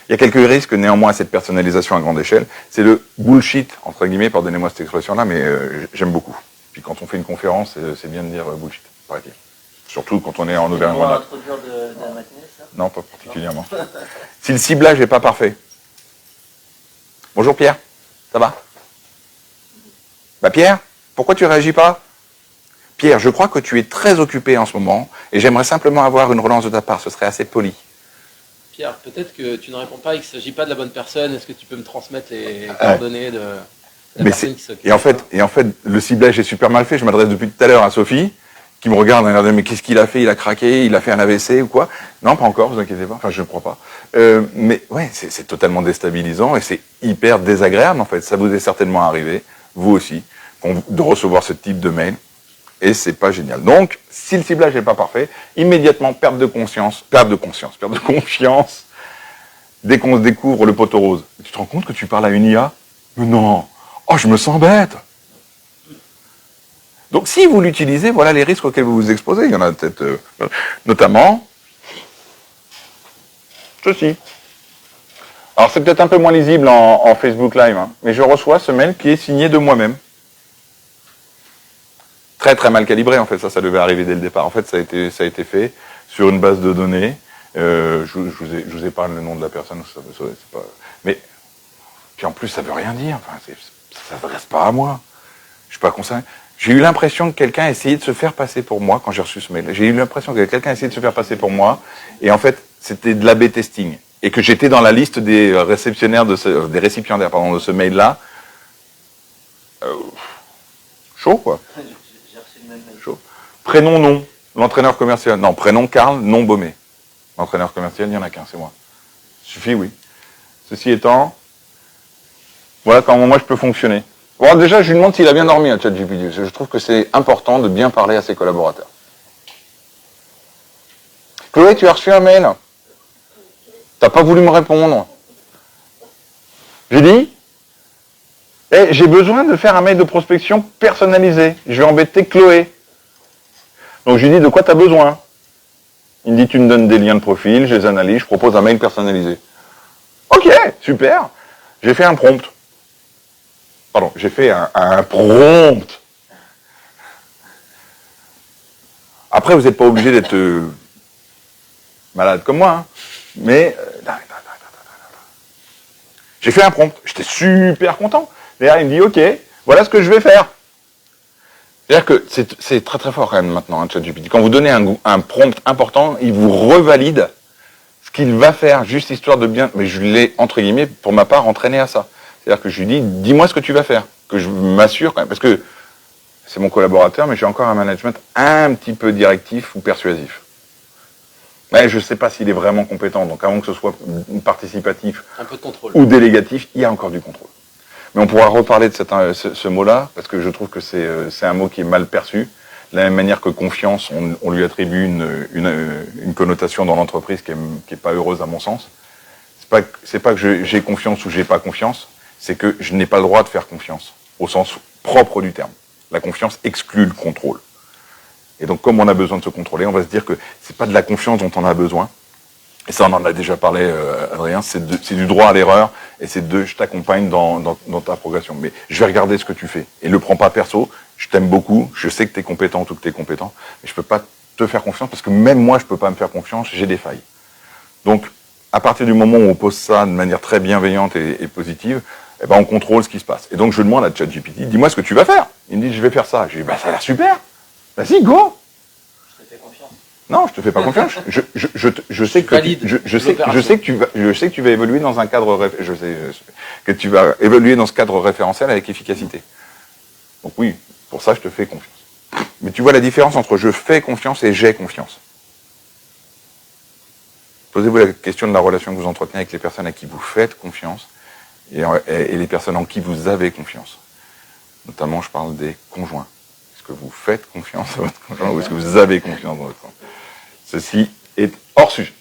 Il y a quelques risques, néanmoins, à cette personnalisation à grande échelle. C'est le bullshit, entre guillemets, pardonnez-moi cette expression-là, mais j'aime beaucoup. Puis quand on fait une conférence, c'est bien de dire bullshit, paraît-il. Surtout quand on est en Auvergne-Rhône-Alpes. C'est introduire de la matinée, ça? Non, pas particulièrement. Si le ciblage n'est pas parfait. Bonjour Pierre. Ça va? Bah Pierre, pourquoi tu réagis pas? Pierre, je crois que tu es très occupé en ce moment et j'aimerais simplement avoir une relance de ta part, ce serait assez poli. Pierre, peut-être que tu ne réponds pas et qu'il ne s'agit pas de la bonne personne. Est-ce que tu peux me transmettre les coordonnées de la personne qui s'occupe? Et en fait, le ciblage est super mal fait. Je m'adresse depuis tout à l'heure à Sophie, qui me regarde et me dit mais qu'est-ce qu'il a fait? Il a craqué? Il a fait un AVC ou quoi? Non, pas encore, vous inquiétez pas. Enfin, je ne crois pas. Mais ouais, c'est totalement déstabilisant et c'est hyper désagréable en fait. Ça vous est certainement arrivé, vous aussi, de recevoir ce type de mail. Et c'est pas génial. Donc, si le ciblage n'est pas parfait, immédiatement perte de confiance, dès qu'on se découvre le poteau rose. Tu te rends compte que tu parles à une IA? Mais non. Oh, je me sens bête. Donc, si vous l'utilisez, voilà les risques auxquels vous vous exposez. Il y en a peut-être, notamment, ceci. Alors, c'est peut-être un peu moins lisible en Facebook Live, hein, mais je reçois ce mail qui est signé de moi-même. Très très mal calibré, en fait, ça devait arriver dès le départ. En fait, ça a été fait sur une base de données. Je vous épargne le nom de la personne, c'est pas... Mais, puis en plus, ça veut rien dire. Enfin, ça ne s'adresse pas à moi. Je suis pas concerné. J'ai eu l'impression que quelqu'un essayait de se faire passer pour moi quand j'ai reçu ce mail. J'ai eu l'impression que quelqu'un essayait de se faire passer pour moi, et en fait, c'était de l'A/B testing. Et que j'étais dans la liste des récipiendaires de ce mail-là. Chaud, quoi. J'ai reçu le même mail. Chaud. Prénom, nom. L'entraîneur commercial. Non, prénom, Karl, nom, Baumé. L'entraîneur commercial, il n'y en a qu'un, c'est moi. Suffit, oui. Ceci étant, voilà comment moi je peux fonctionner. Bon, déjà, je lui demande s'il a bien dormi à ChatGPT. Je trouve que c'est important de bien parler à ses collaborateurs. Chloé, tu as reçu un mail. T'as pas voulu me répondre. J'ai dit, j'ai besoin de faire un mail de prospection personnalisé. Je vais embêter Chloé. Donc je lui dis, de quoi tu as besoin? Il me dit, tu me donnes des liens de profil, je les analyse, je propose un mail personnalisé. Ok, super. J'ai fait un prompt. Pardon, j'ai fait un prompt. Après, vous n'êtes pas obligé d'être malade comme moi, hein. Mais j'ai fait un prompt. J'étais super content. D'ailleurs, il me dit, ok, voilà ce que je vais faire. C'est-à-dire que c'est très très fort quand même maintenant, hein, ChatGPT. Quand vous donnez un prompt important, il vous revalide ce qu'il va faire, juste histoire de bien... Mais je l'ai, entre guillemets, pour ma part, entraîné à ça. C'est-à-dire que je lui dis, dis-moi ce que tu vas faire. Que je m'assure quand même, parce que c'est mon collaborateur, mais j'ai encore un management un petit peu directif ou persuasif. Mais je ne sais pas s'il est vraiment compétent, donc avant que ce soit participatif Un peu de contrôle. ou délégatif, il y a encore du contrôle. Mais on pourra reparler de ce mot-là, parce que je trouve que c'est un mot qui est mal perçu. De la même manière que confiance, on lui attribue une connotation dans l'entreprise qui est pas heureuse à mon sens. C'est pas que j'ai confiance ou j'ai pas confiance, c'est que je n'ai pas le droit de faire confiance, au sens propre du terme. La confiance exclut le contrôle. Et donc, comme on a besoin de se contrôler, on va se dire que c'est pas de la confiance dont on a besoin. Et ça, on en a déjà parlé, Adrien, c'est du droit à l'erreur, et c'est je t'accompagne dans ta progression. Mais je vais regarder ce que tu fais. Et le prends pas perso, je t'aime beaucoup, je sais que tu es compétent ou que tu es compétent, mais je peux pas te faire confiance, parce que même moi, je peux pas me faire confiance, j'ai des failles. Donc, à partir du moment où on pose ça de manière très bienveillante et positive, eh ben, on contrôle ce qui se passe. Et donc, je demande à ChatGPT, dis-moi ce que tu vas faire. Il me dit, je vais faire ça. Je dis, bah, ça a l'air super. Vas-y, go. Je te fais confiance. Non, je te fais pas confiance. Je sais que tu vas évoluer dans un cadre, que tu vas évoluer dans ce cadre référentiel avec efficacité. Donc oui, pour ça, je te fais confiance. Mais tu vois la différence entre je fais confiance et j'ai confiance. Posez-vous la question de la relation que vous entretenez avec les personnes à qui vous faites confiance et les personnes en qui vous avez confiance. Notamment, je parle des conjoints. Est-ce que vous faites confiance à votre conjoint ou est-ce que vous avez confiance dans votre conjoint? Ceci est hors sujet.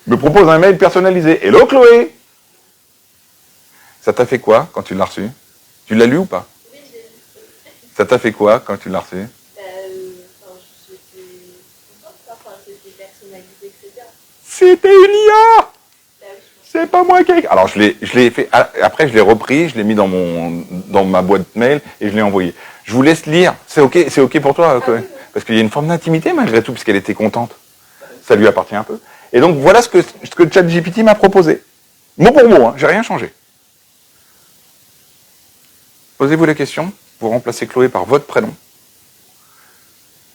Je me propose un mail personnalisé. Hello Chloé! Ça t'a fait quoi quand tu l'as reçu? Tu l'as lu ou pas? Oui, j'ai lu. Ça t'a fait quoi quand tu l'as reçu? J'étais contente, enfin, c'était personnalisé, etc. C'était une IA! Bah oui, C'est pas moi qui ai... Alors je l'ai fait. Après je l'ai repris, je l'ai mis dans ma boîte mail et je l'ai envoyé. Je vous laisse lire. C'est ok pour toi, Chloé? Parce qu'il y a une forme d'intimité malgré tout, puisqu'elle était contente. Ça lui appartient un peu. Et donc voilà ce que ChatGPT m'a proposé. Mot pour mot, hein, j'ai rien changé. Posez-vous la question, vous remplacez Chloé par votre prénom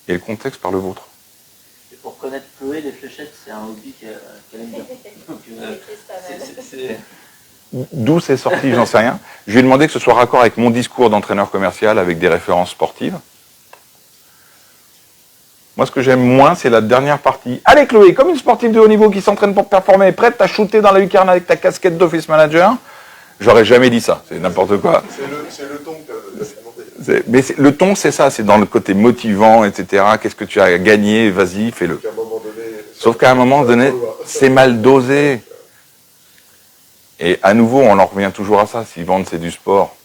et le contexte par le vôtre. Et pour connaître Chloé, les fléchettes, c'est un hobby qu'elle aime bien. Donc, c'est D'où c'est sorti, j'en sais rien. Je lui ai demandé que ce soit raccord avec mon discours d'entraîneur commercial avec des références sportives. Moi, ce que j'aime moins, c'est la dernière partie. Allez, Chloé, comme une sportive de haut niveau qui s'entraîne pour performer, prête à shooter dans la lucarne avec ta casquette d'office manager. J'aurais jamais dit ça. C'est n'importe quoi. C'est le ton que tu as demandé. Mais le ton, c'est ça. C'est dans le côté motivant, etc. Qu'est-ce que tu as gagné? Vas-y, fais-le. Sauf qu'à un moment donné, c'est mal dosé. Et à nouveau, on en revient toujours à ça. S'ils vendent, c'est du sport.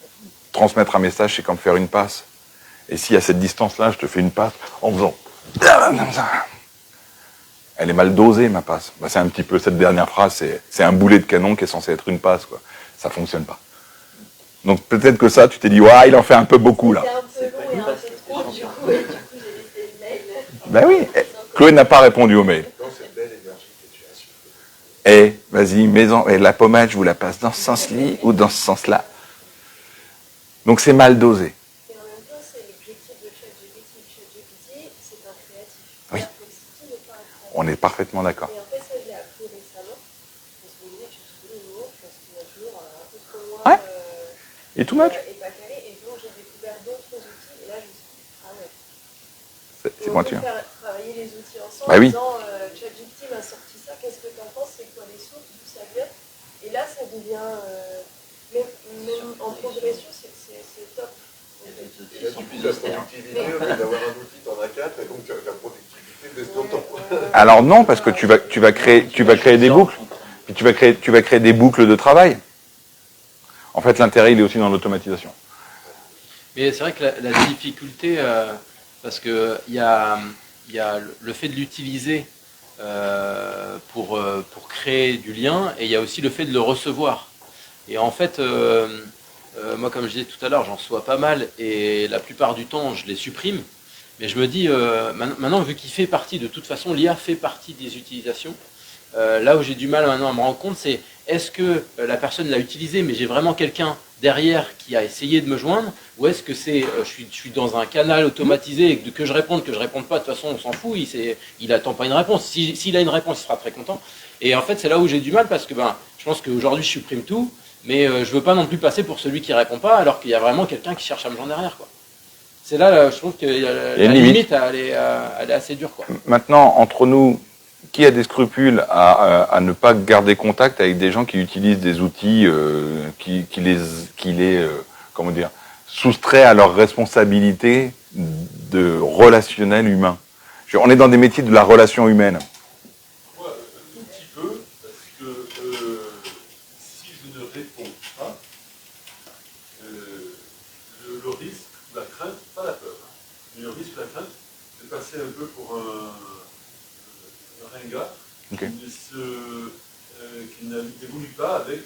Transmettre un message, c'est comme faire une passe. Et si à cette distance-là, je te fais une passe en faisant... Elle est mal dosée, ma passe. Bah, c'est un petit peu cette dernière phrase, c'est un boulet de canon qui est censé être une passe, quoi. Ça fonctionne pas. Donc peut-être que ça, tu t'es dit, ouais, il en fait un peu beaucoup, là. c'est un peu long et un peu trop, du coup, j'ai laissé le mail. Ben oui, Chloé n'a pas répondu au mail. Dans cette belle énergie que tu as sur Vas-y, la pommade, je vous la passe dans ce sens-là ou dans ce sens-là. Donc c'est mal dosé. Et en même temps, c'est l'objectif de ChatGPT. ChatGPT, c'est un créatif. Oui. Alors que City n'est pas un créatif. On est parfaitement d'accord. Et en fait, ça, je l'ai appris récemment. Parce que je me disais que je suis nouveau, je pense qu'il y a toujours un peu trop loin. Ouais. Et too much. Et pas calé. Et donc, j'ai découvert d'autres outils. Et là, je me suis dit, ah ouais. C'est On pointu. peut faire travailler les outils ensemble Bah oui. en disant ChatGPT m'a sorti ça, qu'est-ce que tu en penses, c'est quoi les sources, d'où ça vient. Et là, ça devient, même en progression, c'est c'est top. Il y a d'autres outils Et là, qui sont du coup, plus la austères. productivité, au lieu d'avoir un outil, t'en as 4, et donc la productivité baisse d'autant. Alors non, parce que tu vas créer des boucles. Puis tu vas créer des boucles de travail. En fait, l'intérêt, il est aussi dans l'automatisation. Mais c'est vrai que la difficulté, parce que il y a le fait de l'utiliser pour créer du lien, et il y a aussi le fait de le recevoir. Et en fait, moi, comme je disais tout à l'heure, j'en reçois pas mal, et la plupart du temps, je les supprime. Mais je me dis, maintenant, vu qu'il fait partie, de toute façon, l'IA fait partie des utilisations. Là où j'ai du mal maintenant à me rendre compte, c'est est-ce que la personne l'a utilisé, mais j'ai vraiment quelqu'un derrière qui a essayé de me joindre, ou est-ce que c'est je suis dans un canal automatisé et que je réponde pas, de toute façon on s'en fout, il attend pas une réponse. S'il a une réponse, il sera très content. Et en fait, c'est là où j'ai du mal, parce que je pense qu'aujourd'hui je supprime tout, mais je veux pas non plus passer pour celui qui répond pas, alors qu'il y a vraiment quelqu'un qui cherche à me joindre derrière, quoi. C'est là, je trouve que la limite, elle est assez dure, quoi. Maintenant, entre nous, qui a des scrupules à ne pas garder contact avec des gens qui utilisent des outils qui les comment dire, soustraient à leur responsabilité de relationnel humain? On est dans des métiers de la relation humaine. Moi, un tout petit peu, parce que si je ne réponds pas, le risque, la crainte, pas la peur, mais le risque, la crainte, de passer un peu pour un ringard Okay. qui n'évolue pas avec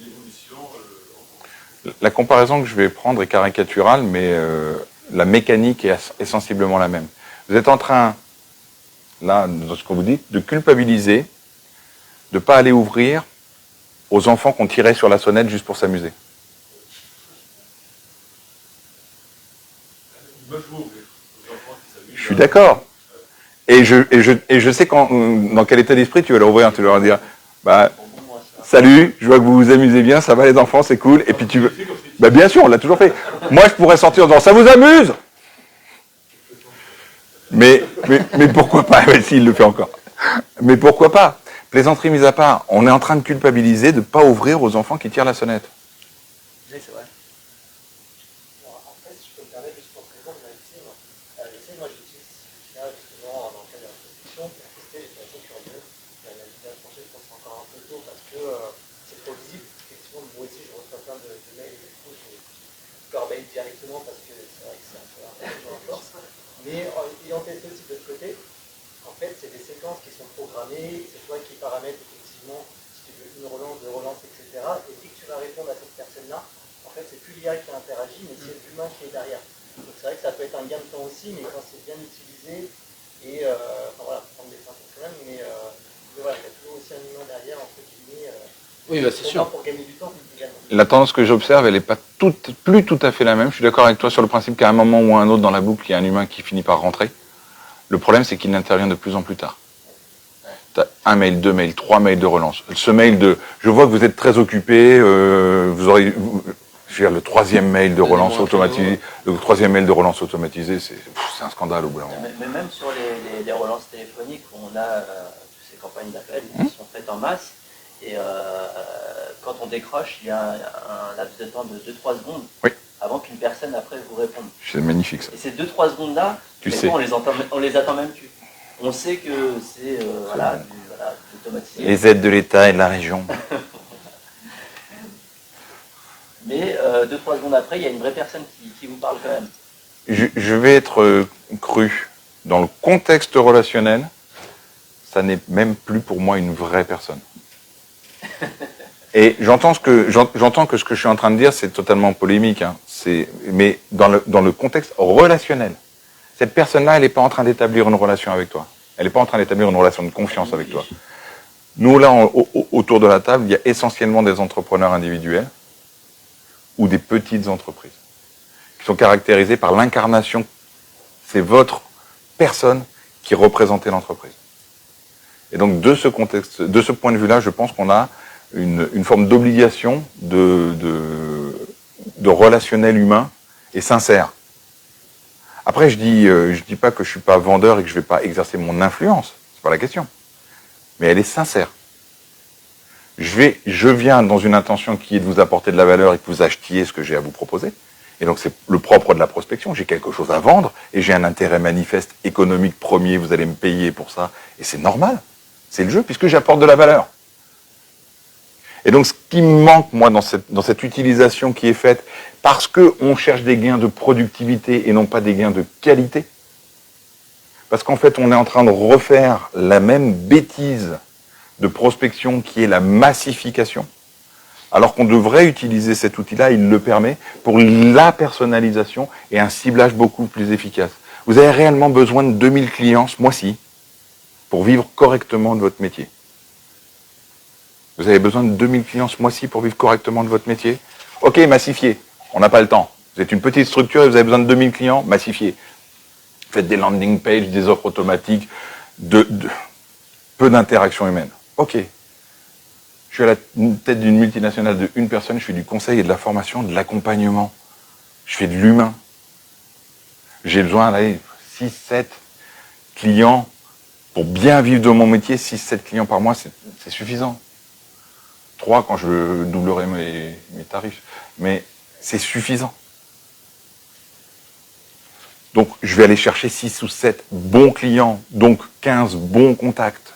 l'évolution. La comparaison que je vais prendre est caricaturale, mais la mécanique est sensiblement la même. Vous êtes en train, là, dans ce que vous dites, de culpabiliser, de ne pas aller ouvrir aux enfants qu'on tirait sur la sonnette juste pour s'amuser. Moi, je veux ouvrir aux enfants qui s'amusent. Je suis d'accord. Et je sais dans quel état d'esprit tu vas leur ouvrir. Tu vas leur dire, salut, je vois que vous vous amusez bien, ça va les enfants, c'est cool. Et puis tu veux... bien sûr, on l'a toujours fait. Moi, je pourrais sortir en disant, ça vous amuse? Mais pourquoi pas? S'il le fait encore. Mais pourquoi pas? Plaisanterie mise à part, on est en train de culpabiliser de ne pas ouvrir aux enfants qui tirent la sonnette. Oui, c'est vrai. Après, si je peux me permettre, juste pour répondre à Alexis, moi j'utilise ça justement dans le cadre de la réflexion pour tester les situations curieuses. La vidéo tranchée, je pense que c'est encore un peu tôt parce que c'est trop visible. Effectivement, moi aussi je reçois plein de mails et du coup je corbeille directement parce que c'est vrai que c'est un peu un force. Mais ayant testé aussi de l'autre côté, en fait c'est des séquences qui sont programmées, c'est toi qui paramètres effectivement si tu veux une relance, deux relances, etc. Et dès que tu vas répondre à cette personne-là, en fait, c'est plus l'IA qui interagit, mais c'est l'humain qui est derrière. Donc c'est vrai que ça peut être un gain de temps aussi, mais quand c'est bien utilisé, et voilà, prendre des pincettes quand même, mais voilà, il y a toujours aussi un humain derrière, entre guillemets, Oui, c'est sûr. pour gagner du temps également. La tendance que j'observe, elle n'est pas plus tout à fait la même. Je suis d'accord avec toi sur le principe qu'à un moment ou à un autre dans la boucle, il y a un humain qui finit par rentrer. Le problème, c'est qu'il intervient de plus en plus tard. Tu as un mail, deux mails, trois mails de relance. Ce mail de « je vois que vous êtes très occupé, vous aurez... » Je veux dire, le troisième mail de relance automatisé, c'est un scandale au bout d'un moment. Mais même sur les relances téléphoniques, on a ces campagnes d'appel qui sont faites en masse. Et quand on décroche, il y a un laps de temps de 2-3 secondes avant qu'une personne après vous réponde. C'est magnifique ça. Et ces 2-3 secondes-là, on les attend même plus. On sait que c'est automatisé. Les aides de l'État et de la région. Mais 2-3 secondes après, il y a une vraie personne qui vous parle quand même. Je vais être cru. Dans le contexte relationnel, ça n'est même plus pour moi une vraie personne. Et j'entends que ce que je suis en train de dire, c'est totalement polémique. Hein. Mais dans le contexte relationnel, cette personne-là, elle n'est pas en train d'établir une relation avec toi. Elle n'est pas en train d'établir une relation de confiance avec toi. Nous, là, autour de la table, il y a essentiellement des entrepreneurs individuels ou des petites entreprises qui sont caractérisées par l'incarnation. C'est votre personne qui représentez l'entreprise. Et donc, de ce contexte, de ce point de vue-là, je pense qu'on a une forme d'obligation de relationnel humain et sincère. Après, je dis pas que je suis pas vendeur et que je vais pas exercer mon influence. C'est pas la question. Mais elle est sincère. Je viens dans une intention qui est de vous apporter de la valeur et que vous achetiez ce que j'ai à vous proposer. Et donc c'est le propre de la prospection. J'ai quelque chose à vendre et j'ai un intérêt manifeste économique premier, vous allez me payer pour ça. Et c'est normal, c'est le jeu, puisque j'apporte de la valeur. Et donc ce qui me manque, moi, dans cette utilisation qui est faite, parce qu'on cherche des gains de productivité et non pas des gains de qualité, parce qu'en fait on est en train de refaire la même bêtise de prospection qui est la massification, alors qu'on devrait utiliser cet outil-là, il le permet, pour la personnalisation et un ciblage beaucoup plus efficace. Vous avez réellement besoin de 2000 clients ce mois-ci pour vivre correctement de votre métier. Vous avez besoin de 2000 clients ce mois-ci pour vivre correctement de votre métier? Ok, massifiez. On n'a pas le temps. Vous êtes une petite structure et vous avez besoin de 2000 clients, massifiez. Faites des landing pages, des offres automatiques, peu d'interaction humaine. Ok. Je suis à la tête d'une multinationale de une personne, je fais du conseil et de la formation, de l'accompagnement. Je fais de l'humain. J'ai besoin d'aller 6-7 clients pour bien vivre de mon métier. 6-7 clients par mois, c'est suffisant. 3 quand je doublerai mes tarifs. Mais c'est suffisant. Donc, je vais aller chercher 6 ou 7 bons clients, donc 15 bons contacts.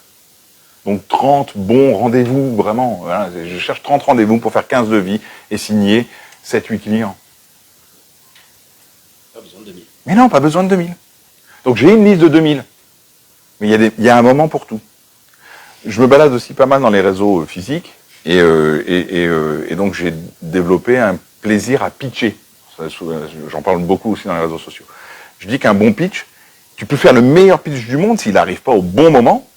Donc 30 bons rendez-vous, vraiment. Voilà, je cherche 30 rendez-vous pour faire 15 devis et signer 7-8 clients. Pas besoin de 2000. Mais non, pas besoin de 2000. Donc j'ai une liste de 2000. Mais il y a un moment pour tout. Je me balade aussi pas mal dans les réseaux physiques et donc j'ai développé un plaisir à pitcher. J'en parle beaucoup aussi dans les réseaux sociaux. Je dis qu'un bon pitch, tu peux faire le meilleur pitch du monde s'il n'arrive pas au bon moment.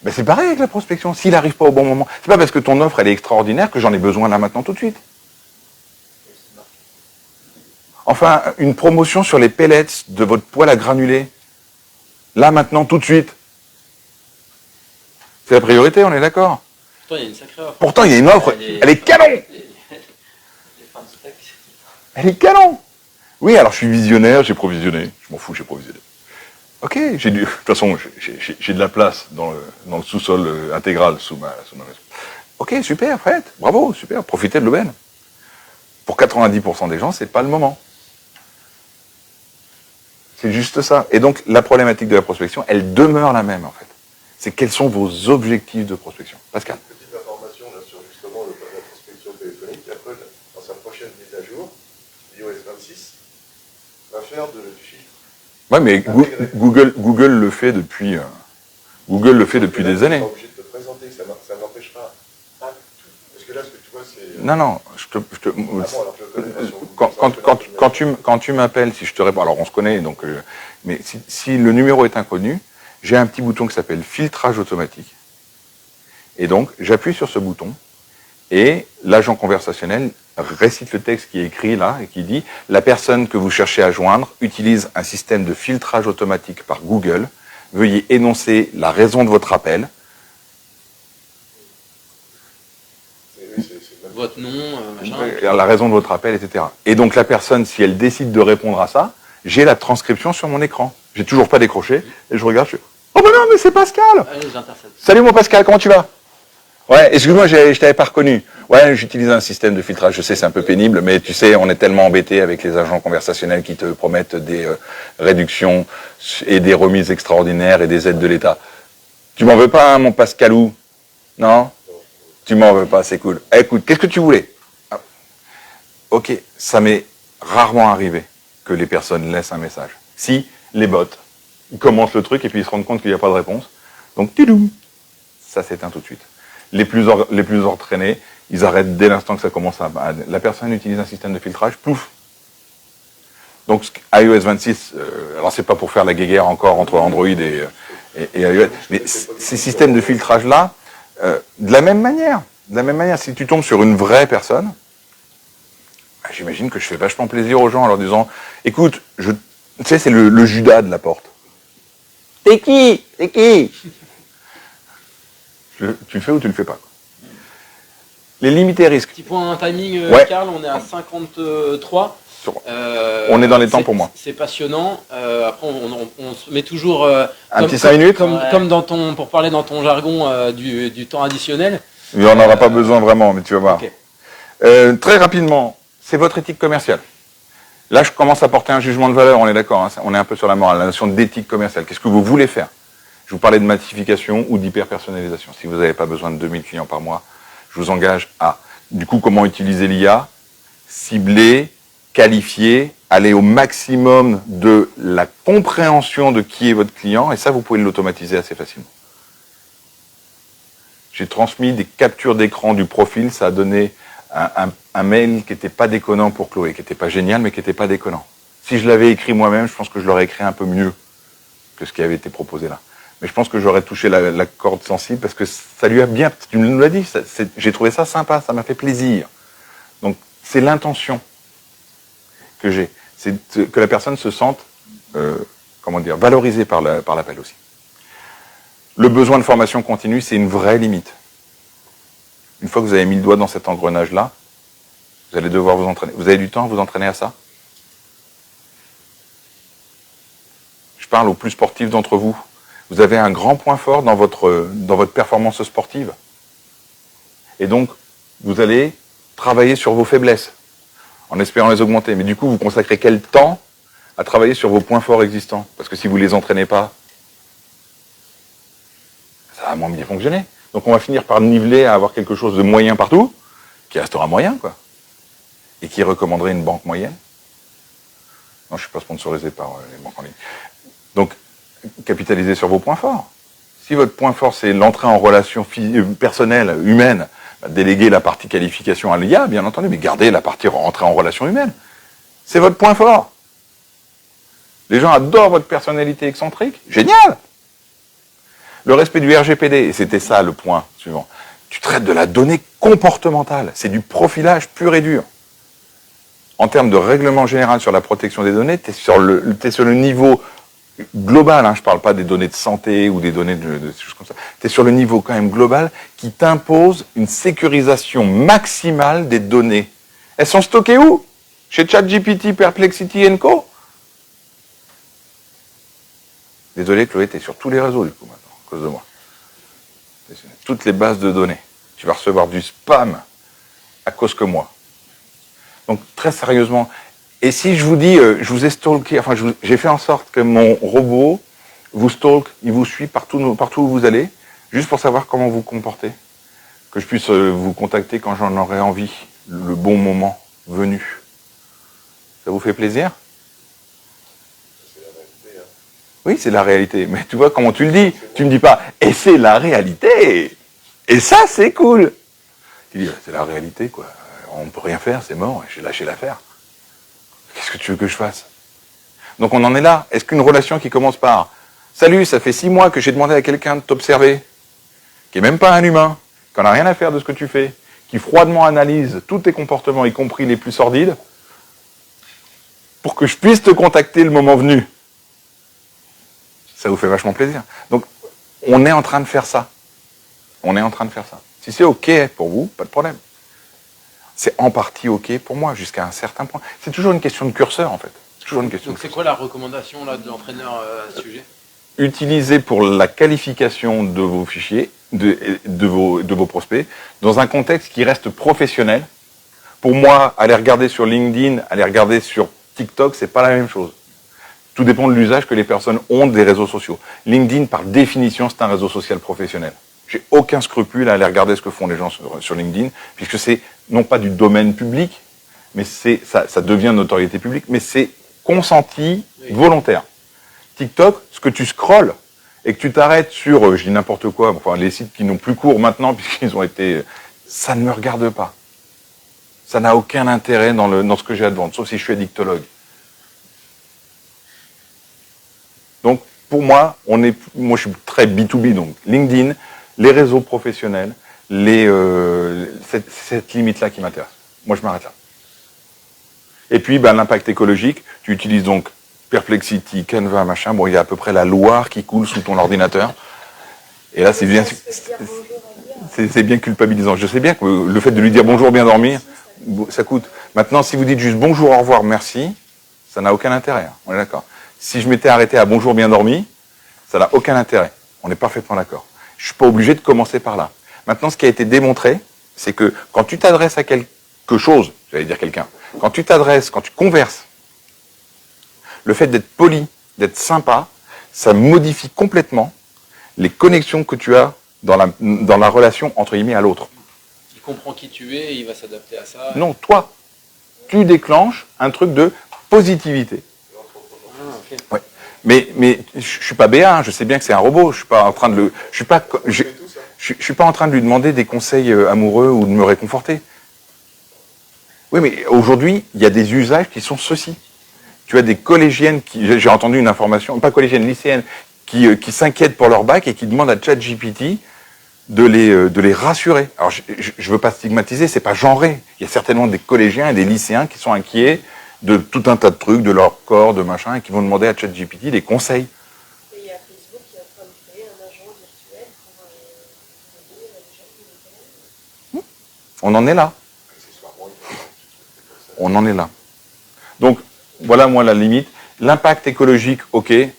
Ben c'est pareil avec la prospection. S'il n'arrive pas au bon moment, c'est pas parce que ton offre elle est extraordinaire que j'en ai besoin là maintenant tout de suite. Enfin, une promotion sur les pellets de votre poêle à granulés, là maintenant tout de suite. C'est la priorité, on est d'accord? Pourtant, il y a une sacrée offre. Pourtant, il y a une offre, elle est canon. Les fins de stock. Elle est canon. Oui, alors je suis visionnaire, j'ai provisionné. Je m'en fous, j'ai provisionné. Ok, de toute façon, j'ai de la place dans le sous-sol intégral sous ma maison. Ok, super, faites, bravo, super, profitez de l'aubaine. Pour 90% des gens, c'est pas le moment. C'est juste ça. Et donc, la problématique de la prospection, elle demeure la même, en fait. C'est quels sont vos objectifs de prospection. Pascal. Petite information là, sur justement la prospection téléphonique. Apple, dans sa prochaine mise à jour, iOS 26, va faire du chiffre. Ouais, mais Google le fait depuis des années. Tu n'es pas obligé de te présenter, ça n'empêchera pas tout. Parce que là, ce que tu vois, c'est... Non, quand tu m'appelles, si je te réponds, alors on se connaît, donc, mais si le numéro est inconnu, j'ai un petit bouton qui s'appelle filtrage automatique. Et donc, j'appuie sur ce bouton, et l'agent conversationnel récite le texte qui est écrit là, et qui dit « La personne que vous cherchez à joindre utilise un système de filtrage automatique par Google. Veuillez énoncer la raison de votre appel. » Votre nom, machin. La raison de votre appel, etc. Et donc la personne, si elle décide de répondre à ça, j'ai la transcription sur mon écran. J'ai toujours pas décroché, et je regarde, je fais « Oh ben non, mais c'est Pascal !» Allez, j'intercède. Salut mon Pascal, comment tu vas? Ouais, excuse-moi, je t'avais pas reconnu. Ouais, j'utilise un système de filtrage, je sais, c'est un peu pénible, mais tu sais, on est tellement embêté avec les agents conversationnels qui te promettent des réductions et des remises extraordinaires et des aides de l'État. Tu m'en veux pas, hein, mon Pascalou? Non? Tu m'en veux pas, c'est cool. Écoute, qu'est-ce que tu voulais? Ah. Ok, ça m'est rarement arrivé que les personnes laissent un message. Si, les bots, ils commencent le truc et puis ils se rendent compte qu'il n'y a pas de réponse. Donc, tidoum, ça s'éteint tout de suite. Les plus entraînés, ils arrêtent dès l'instant que ça commence la personne utilise un système de filtrage, plouf. Donc, iOS 26, alors c'est pas pour faire la guéguerre encore entre Android et iOS, mais ces systèmes de filtrage-là, de la même manière, si tu tombes sur une vraie personne, j'imagine que je fais vachement plaisir aux gens en leur disant, écoute, tu sais, c'est le Judas de la porte. T'es qui? Tu le fais ou tu le fais pas, quoi. Les limités risques. Petit point timing, Ouais. Karl, on est à 53. On est dans les temps pour moi. C'est passionnant. Après, on se met toujours Petit 5 minutes. comme pour parler dans ton jargon du temps additionnel. Il n'y en aura pas besoin vraiment, mais tu vas voir. Ok. Très rapidement, c'est votre éthique commerciale. Là, je commence à porter un jugement de valeur, on est d'accord, hein, on est un peu sur la morale, la notion d'éthique commerciale. Qu'est-ce que vous voulez faire? Je vous parlais de massification ou d'hyper-personnalisation. Si vous n'avez pas besoin de 2000 clients par mois, je vous engage à, du coup, comment utiliser l'IA, cibler, qualifier, aller au maximum de la compréhension de qui est votre client, et ça, vous pouvez l'automatiser assez facilement. J'ai transmis des captures d'écran du profil, ça a donné un mail qui n'était pas déconnant pour Chloé, qui n'était pas génial, mais qui n'était pas déconnant. Si je l'avais écrit moi-même, je pense que je l'aurais écrit un peu mieux que ce qui avait été proposé là. Mais je pense que j'aurais touché la corde sensible, parce que ça lui a bien, tu nous l'as dit, j'ai trouvé ça sympa, ça m'a fait plaisir. Donc, c'est l'intention que j'ai. C'est que la personne se sente, comment dire, valorisée par l'appel aussi. Le besoin de formation continue, c'est une vraie limite. Une fois que vous avez mis le doigt dans cet engrenage-là, vous allez devoir vous entraîner. Vous avez du temps à vous entraîner à ça? Je parle aux plus sportifs d'entre vous. Vous avez un grand point fort dans votre performance sportive. Et donc, vous allez travailler sur vos faiblesses, en espérant les augmenter. Mais du coup, vous consacrez quel temps à travailler sur vos points forts existants? Parce que si vous ne les entraînez pas, ça va moins bien fonctionner. Donc on va finir par niveler à avoir quelque chose de moyen partout, qui restera moyen, quoi. Et qui recommanderait une banque moyenne. Non, je ne suis pas sponsorisé par les banques en ligne. Donc, capitalisez sur vos points forts. Si votre point fort, c'est l'entrée en relation personnelle, humaine, bah, déléguez la partie qualification à l'IA, bien entendu, mais gardez la partie entrée en relation humaine. C'est votre point fort. Les gens adorent votre personnalité excentrique. Génial! Le respect du RGPD, et c'était ça le point suivant. Tu traites de la donnée comportementale. C'est du profilage pur et dur. En termes de règlement général sur la protection des données, tu es sur le niveau global, hein, je ne parle pas des données de santé ou des données de choses comme ça. Tu es sur le niveau quand même global qui t'impose une sécurisation maximale des données. Elles sont stockées où? Chez ChatGPT, Perplexity & Co. Désolé Chloé, tu es sur tous les réseaux du coup maintenant, à cause de moi. Toutes les bases de données. Tu vas recevoir du spam à cause que moi. Donc très sérieusement, et si je vous dis, je vous ai stalké, enfin j'ai fait en sorte que mon robot vous stalk, il vous suit partout où vous allez, juste pour savoir comment vous comportez, que je puisse vous contacter quand j'en aurai envie, le bon moment venu. Ça vous fait plaisir? C'est la réalité, hein. Oui, c'est la réalité, mais tu vois comment tu le dis, tu me dis pas, et c'est la réalité, et ça c'est cool. Tu dis, c'est la réalité quoi, on ne peut rien faire, c'est mort, j'ai lâché l'affaire. Qu'est-ce que tu veux que je fasse? Donc on en est là. Est-ce qu'une relation qui commence par « Salut, ça fait 6 mois que j'ai demandé à quelqu'un de t'observer, qui n'est même pas un humain, qui n'a rien à faire de ce que tu fais, qui froidement analyse tous tes comportements, y compris les plus sordides, pour que je puisse te contacter le moment venu. » Ça vous fait vachement plaisir. Donc on est en train de faire ça. On est en train de faire ça. Si c'est OK pour vous, pas de problème. C'est en partie OK pour moi, jusqu'à un certain point. C'est toujours une question de curseur, en fait. C'est toujours une question. Donc c'est quoi la recommandation là, de l'entraîneur à ce sujet? Utilisez pour la qualification de vos fichiers, de vos prospects, dans un contexte qui reste professionnel. Pour moi, aller regarder sur LinkedIn, aller regarder sur TikTok, c'est pas la même chose. Tout dépend de l'usage que les personnes ont des réseaux sociaux. LinkedIn, par définition, c'est un réseau social professionnel. J'ai aucun scrupule à aller regarder ce que font les gens sur LinkedIn, puisque c'est non pas du domaine public, mais ça devient notoriété publique, mais c'est consenti, volontaire. TikTok, ce que tu scrolles, et que tu t'arrêtes sur, je dis n'importe quoi, enfin les sites qui n'ont plus cours maintenant, puisqu'ils ont été... Ça ne me regarde pas. Ça n'a aucun intérêt dans ce que j'ai à te vendre, sauf si je suis addictologue. Donc, pour moi, moi je suis très B2B, donc LinkedIn, les réseaux professionnels, cette limite-là qui m'intéresse. Moi, je m'arrête là. Et puis, l'impact écologique, tu utilises donc Perplexity, Canva, machin. Bon, il y a à peu près la Loire qui coule sous ton ordinateur. Et là, c'est bien culpabilisant. Je sais bien que le fait de lui dire bonjour, bien dormir, ça coûte. Maintenant, si vous dites juste bonjour, au revoir, merci, ça n'a aucun intérêt. Hein. On est d'accord. Si je m'étais arrêté à bonjour, bien dormi, ça n'a aucun intérêt. On est parfaitement d'accord. Je ne suis pas obligé de commencer par là. Maintenant, ce qui a été démontré, c'est que quand tu t'adresses à quelque chose, j'allais dire quelqu'un, quand tu converses le fait d'être poli, d'être sympa, ça modifie complètement les connexions que tu as dans la relation entre guillemets à l'autre. Il comprend qui tu es et il va s'adapter à ça. Non, toi, tu déclenches un truc de positivité. Ah, ok. Ouais. Mais je suis pas BA, hein, je sais bien que c'est un robot. Je suis pas en train de je suis pas en train de lui demander des conseils amoureux ou de me réconforter. Oui, mais aujourd'hui, il y a des usages qui sont ceux-ci. Tu as des collégiennes j'ai entendu une information, pas collégiennes, lycéennes, qui s'inquiètent pour leur bac et qui demandent à ChatGPT de les rassurer. Alors, je veux pas stigmatiser, c'est pas genré. Il y a certainement des collégiens et des lycéens qui sont inquiets de tout un tas de trucs, de leur corps, de machin, et qui vont demander à ChatGPT des conseils. Et il y a Facebook qui est en train de créer un agent virtuel pour aider les gens qui le connaissent. On en est là. On en est là. Donc, voilà, moi, la limite. L'impact écologique, ok. Et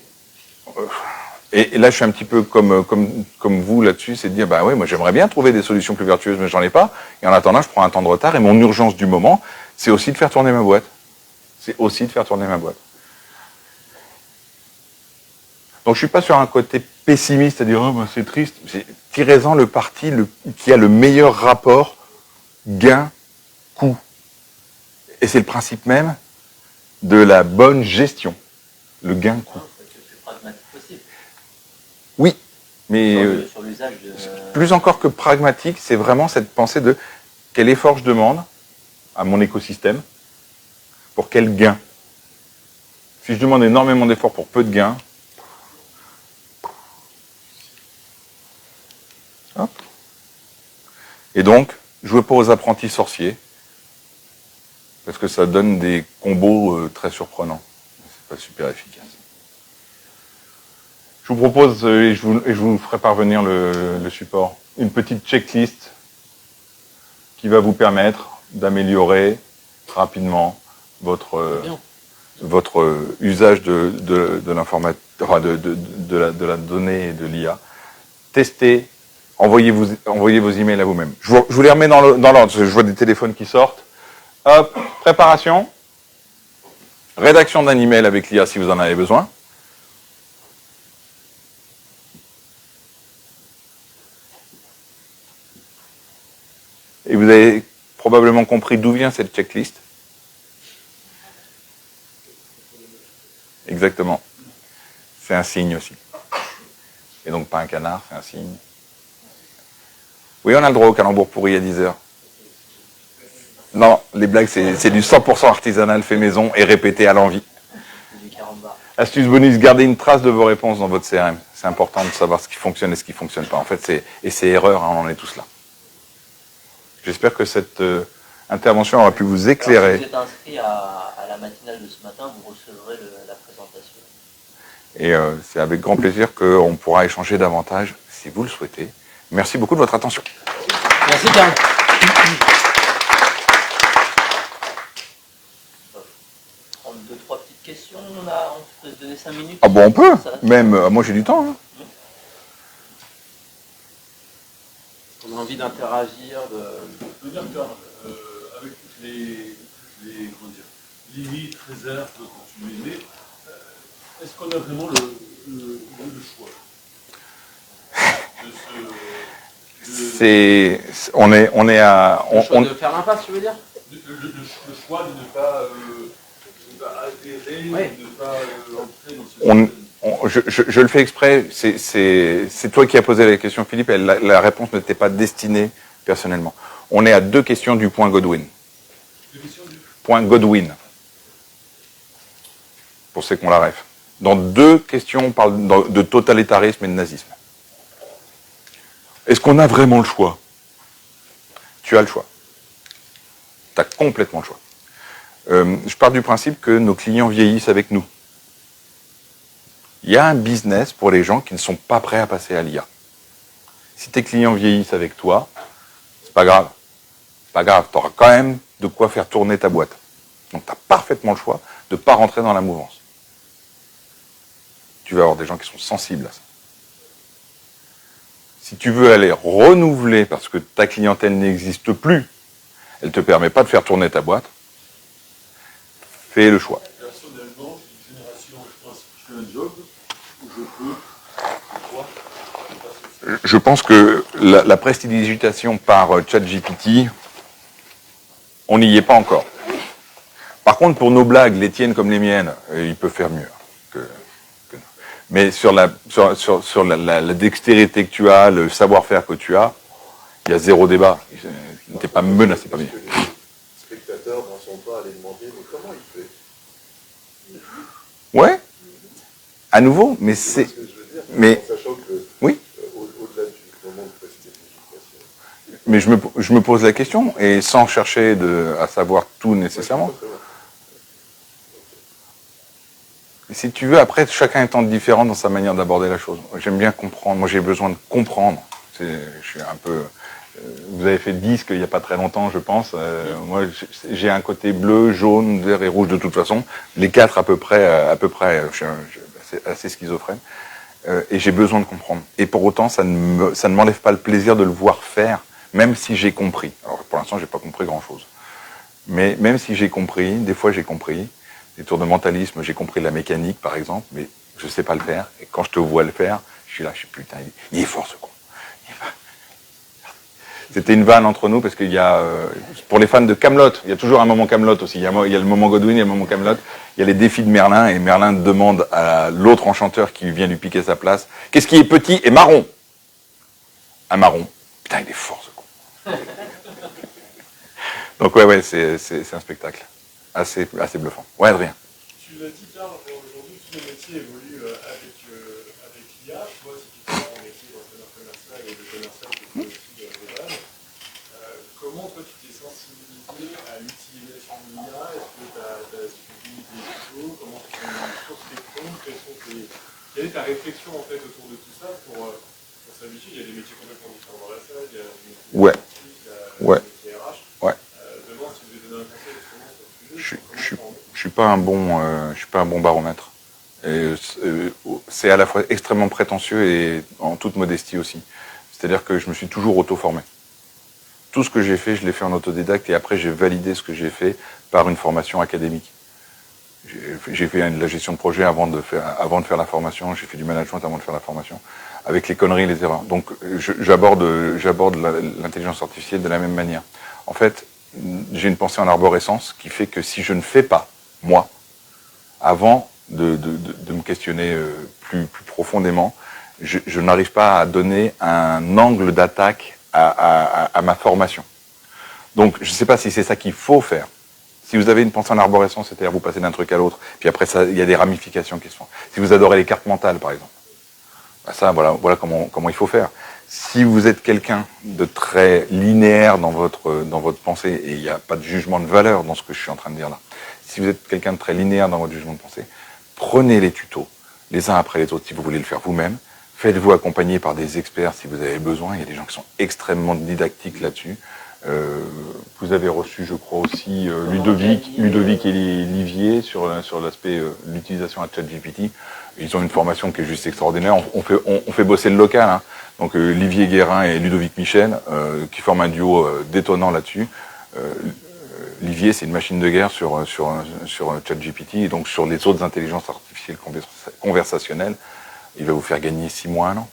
là, je suis un petit peu comme vous là-dessus, c'est de dire, bah oui, moi, j'aimerais bien trouver des solutions plus vertueuses, mais j'en ai pas. Et en attendant, je prends un temps de retard. Et mon urgence du moment, c'est aussi de faire tourner ma boîte. C'est aussi de faire tourner ma boîte. Donc, je suis pas sur un côté pessimiste, à dire, oh, bah, c'est triste. Tirez-en le parti qui a le meilleur rapport gain-coût. Et c'est le principe même de la bonne gestion, le gain-coût. C'est le plus pragmatique possible. Oui, mais Sur l'usage de... plus encore que pragmatique, c'est vraiment cette pensée de quel effort je demande à mon écosystème pour quel gain. Si je demande énormément d'efforts pour peu de gains, hop. Et donc, jouez pas aux apprentis sorciers, parce que ça donne des combos très surprenants. C'est pas super efficace. Je vous propose, et je vous ferai parvenir le support, une petite checklist qui va vous permettre d'améliorer rapidement votre usage de la donnée et de l'IA. Testez, envoyez vos emails à vous-même. Je vous les remets dans l'ordre, je vois des téléphones qui sortent. Hop, préparation, rédaction d'un email avec l'IA si vous en avez besoin. Et vous avez probablement compris d'où vient cette checklist. Exactement. C'est un signe aussi. Et donc pas un canard, c'est un signe. Oui, on a le droit au calembour pourri à 10h. Non, les blagues, c'est du 100% artisanal fait maison et répété à l'envie. du 40 bars. Astuce bonus, gardez une trace de vos réponses dans votre CRM. C'est important de savoir ce qui fonctionne et ce qui ne fonctionne pas. En fait, c'est erreur, hein, on en est tous là. J'espère que cette intervention aura pu vous éclairer. Alors, si vous êtes inscrit à la matinale de ce matin, vous recevrez la présentation. Et c'est avec grand plaisir qu'on pourra échanger davantage, si vous le souhaitez. Merci beaucoup de votre attention. Merci, Karl. Prendre 2-3 petites questions, on peut se donner 5 minutes. Ah bon, on peut. Ça va. Même, moi j'ai du temps. Hein. On a envie d'interagir, Je veux dire que, avec toutes les comment dire, limites, réserves que tu mets, est-ce qu'on a vraiment le choix on est à... le choix de faire l'impasse, tu veux dire? le choix de ne pas adhérer, Ouais. de ne pas entrer dans ce... Je le fais exprès, c'est toi qui as posé la question, Philippe, et la réponse n'était pas destinée personnellement. On est à 2 questions du point Godwin. Point Godwin. Pour ceux qui ont la ref. Dans 2 questions, on parle de totalitarisme et de nazisme. Est-ce qu'on a vraiment le choix? Tu as le choix. Tu as complètement le choix. Je pars du principe que nos clients vieillissent avec nous. Il y a un business pour les gens qui ne sont pas prêts à passer à l'IA. Si tes clients vieillissent avec toi, c'est pas grave. C'est pas grave, tu auras quand même de quoi faire tourner ta boîte. Donc tu as parfaitement le choix de ne pas rentrer dans la mouvance. Tu vas avoir des gens qui sont sensibles à ça. Si tu veux aller renouveler parce que ta clientèle n'existe plus, elle ne te permet pas de faire tourner ta boîte, fais le choix. Personnellement, j'ai une génération un job où je peux, Je pense que la prestidigitation par ChatGPT, on n'y est pas encore. Par contre, pour nos blagues, les tiennes comme les miennes, il peut faire mieux que nous. Mais sur la dextérité que tu as, le savoir-faire que tu as, il y a zéro débat. T'es pas menacé, pas bien. Les spectateurs n'en sont pas à aller demander, mais comment il fait? Ouais. À nouveau, mais c'est. Ce que je veux dire, Mais en sachant que, oui. Au-delà du moment de prestidigitation. Mais je me pose la question, et sans chercher à savoir tout nécessairement. Si tu veux, après, chacun étant différent dans sa manière d'aborder la chose. J'aime bien comprendre. Moi, j'ai besoin de comprendre. Je suis un peu. Vous avez fait le disque il n'y a pas très longtemps, je pense. Moi, j'ai un côté bleu, jaune, vert et rouge de toute façon. Les quatre à peu près. Je suis assez schizophrène. Et j'ai besoin de comprendre. Et pour autant, ça ne m'enlève pas le plaisir de le voir faire, même si j'ai compris. Alors, pour l'instant, j'ai pas compris grand-chose. Mais même si j'ai compris, des fois j'ai compris. Les tours de mentalisme, j'ai compris la mécanique, par exemple, mais je sais pas le faire. Et quand je te vois le faire, je suis là, je suis putain, il est fort ce con. C'était une vanne entre nous parce qu'il y a, pour les fans de Kaamelott, il y a toujours un moment Kaamelott aussi. Il y a le moment Godwin, il y a le moment Kaamelott. Il y a les défis de Merlin et Merlin demande à l'autre enchanteur qui vient lui piquer sa place, qu'est-ce qui est petit et marron? Un marron. Putain, il est fort ce con. Donc ouais, c'est un spectacle assez bluffant. Ouais, Adrien. Tu l'as dit, Karl, aujourd'hui tous les métiers évoluent avec l'IA. Toi, si tu fais ton métier d'entraîneur commercial et de commercial, tu fais aussi des bases. Comment toi tu t'es sensibilisé à l'utilisation de l'IA? Est-ce que tu as suivi des tutos? Comment tu fais une source tes comptes? Quelle est ta réflexion en fait autour de tout ça pour s'habituer? Il y a des métiers complètement différents dans la salle, il y a des métiers politiques, il y a des métiers RH. Ouais. Demain, si vous devez donner un conseil justement sur le sujet, je suis pas un bon baromètre. C'est à la fois extrêmement prétentieux et en toute modestie aussi. C'est-à-dire que je me suis toujours auto-formé. Tout ce que j'ai fait, je l'ai fait en autodidacte et après j'ai validé ce que j'ai fait par une formation académique. J'ai fait de la gestion de projet avant de faire la formation, j'ai fait du management avant de faire la formation, avec les conneries et les erreurs. Donc j'aborde l'intelligence artificielle de la même manière. En fait, j'ai une pensée en arborescence qui fait que si je ne fais pas, moi, avant de me questionner plus profondément, je n'arrive pas à donner un angle d'attaque à ma formation. Donc, je ne sais pas si c'est ça qu'il faut faire. Si vous avez une pensée en arborescence, c'est-à-dire vous passez d'un truc à l'autre, puis après, il y a des ramifications qui se font. Si vous adorez les cartes mentales, par exemple, ben ça, voilà comment il faut faire. Si vous êtes quelqu'un de très linéaire dans votre pensée, et il n'y a pas de jugement de valeur dans ce que je suis en train de dire là, si vous êtes quelqu'un de très linéaire dans votre jugement de pensée, prenez les tutos, les uns après les autres, si vous voulez le faire vous-même. Faites-vous accompagner par des experts si vous avez besoin. Il y a des gens qui sont extrêmement didactiques là-dessus. Vous avez reçu, je crois aussi, Ludovic et Livier sur l'aspect l'utilisation à ChatGPT. Ils ont une formation qui est juste extraordinaire. On fait bosser le local. Hein. Donc Livier Guérin et Ludovic Michel, qui forment un duo détonnant là-dessus. Livier, c'est une machine de guerre sur ChatGPT et donc sur les autres intelligences artificielles conversationnelles. Il va vous faire gagner 6 mois, 1 an.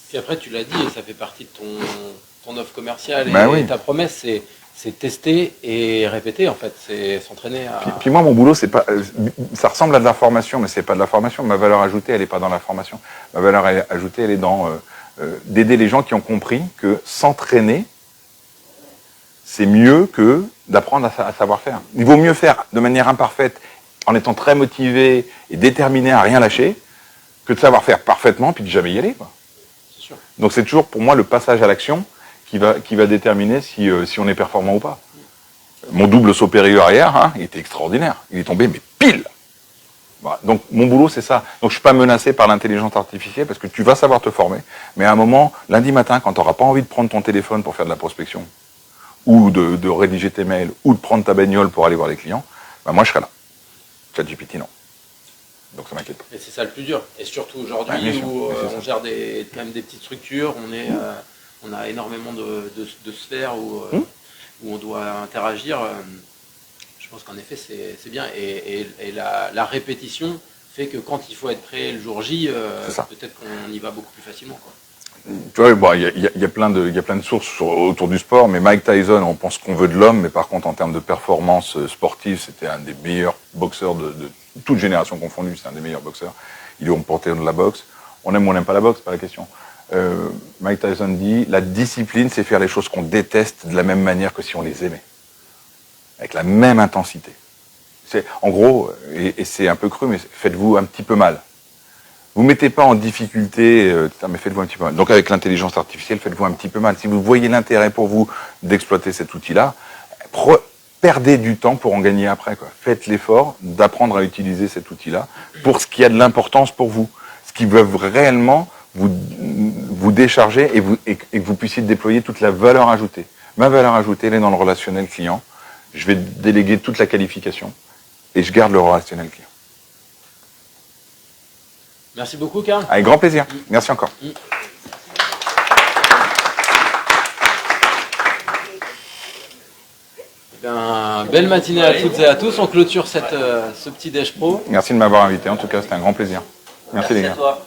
Puis après, tu l'as dit, et ça fait partie de ton offre commerciale. Oui. Ta promesse, c'est tester et répéter, en fait. C'est s'entraîner à... Puis moi, mon boulot, c'est pas... ça ressemble à de la formation, mais c'est pas de la formation. Ma valeur ajoutée, elle n'est pas dans la formation. Ma valeur ajoutée, elle est dans d'aider les gens qui ont compris que s'entraîner, c'est mieux que d'apprendre à savoir faire. Il vaut mieux faire de manière imparfaite, en étant très motivé et déterminé à rien lâcher, que de savoir faire parfaitement puis de jamais y aller, quoi. C'est sûr. Donc c'est toujours pour moi le passage à l'action qui va déterminer si on est performant ou pas. Mon double saut périlleux arrière, hein, il était extraordinaire. Il est tombé mais pile. Voilà. Donc mon boulot c'est ça. Donc je suis pas menacé par l'intelligence artificielle parce que tu vas savoir te former. Mais à un moment, lundi matin, quand tu n'auras pas envie de prendre ton téléphone pour faire de la prospection, ou de rédiger tes mails, ou de prendre ta bagnole pour aller voir les clients, ben moi je serai là. ChatGPT non. Donc ça m'inquiète pas. Et c'est ça le plus dur. Et surtout aujourd'hui où on gère quand même des petites structures, on a énormément de sphères où on doit interagir. Je pense qu'en effet c'est bien. Et la répétition fait que quand il faut être prêt le jour J, C'est ça. peut-être qu'on y va beaucoup plus facilement, quoi. Tu vois, bon, il y a plein de sources autour du sport, mais Mike Tyson, on pense qu'on veut de l'homme, mais par contre, en termes de performance sportive, c'était un des meilleurs boxeurs de toute génération confondue, c'est un des meilleurs boxeurs. Il est au panthéon de la boxe. On aime ou on n'aime pas la boxe, c'est pas la question. Mike Tyson dit, la discipline, c'est faire les choses qu'on déteste de la même manière que si on les aimait. Avec la même intensité. C'est, en gros, et c'est un peu cru, mais faites-vous un petit peu mal. Vous ne mettez pas en difficulté, mais faites-vous un petit peu mal. Donc avec l'intelligence artificielle, faites-vous un petit peu mal. Si vous voyez l'intérêt pour vous d'exploiter cet outil-là, perdez du temps pour en gagner après, quoi. Faites l'effort d'apprendre à utiliser cet outil-là pour ce qui a de l'importance pour vous. Ce qui veut réellement vous décharger et que vous puissiez déployer toute la valeur ajoutée. Ma valeur ajoutée, elle est dans le relationnel client. Je vais déléguer toute la qualification et je garde le relationnel client. Merci beaucoup, Karl. Avec grand plaisir. Merci encore. Eh bien, belle matinée à toutes et à tous. On clôture ce petit Déj Pro. Merci de m'avoir invité. En tout cas, c'était un grand plaisir. Merci les gars. à toi.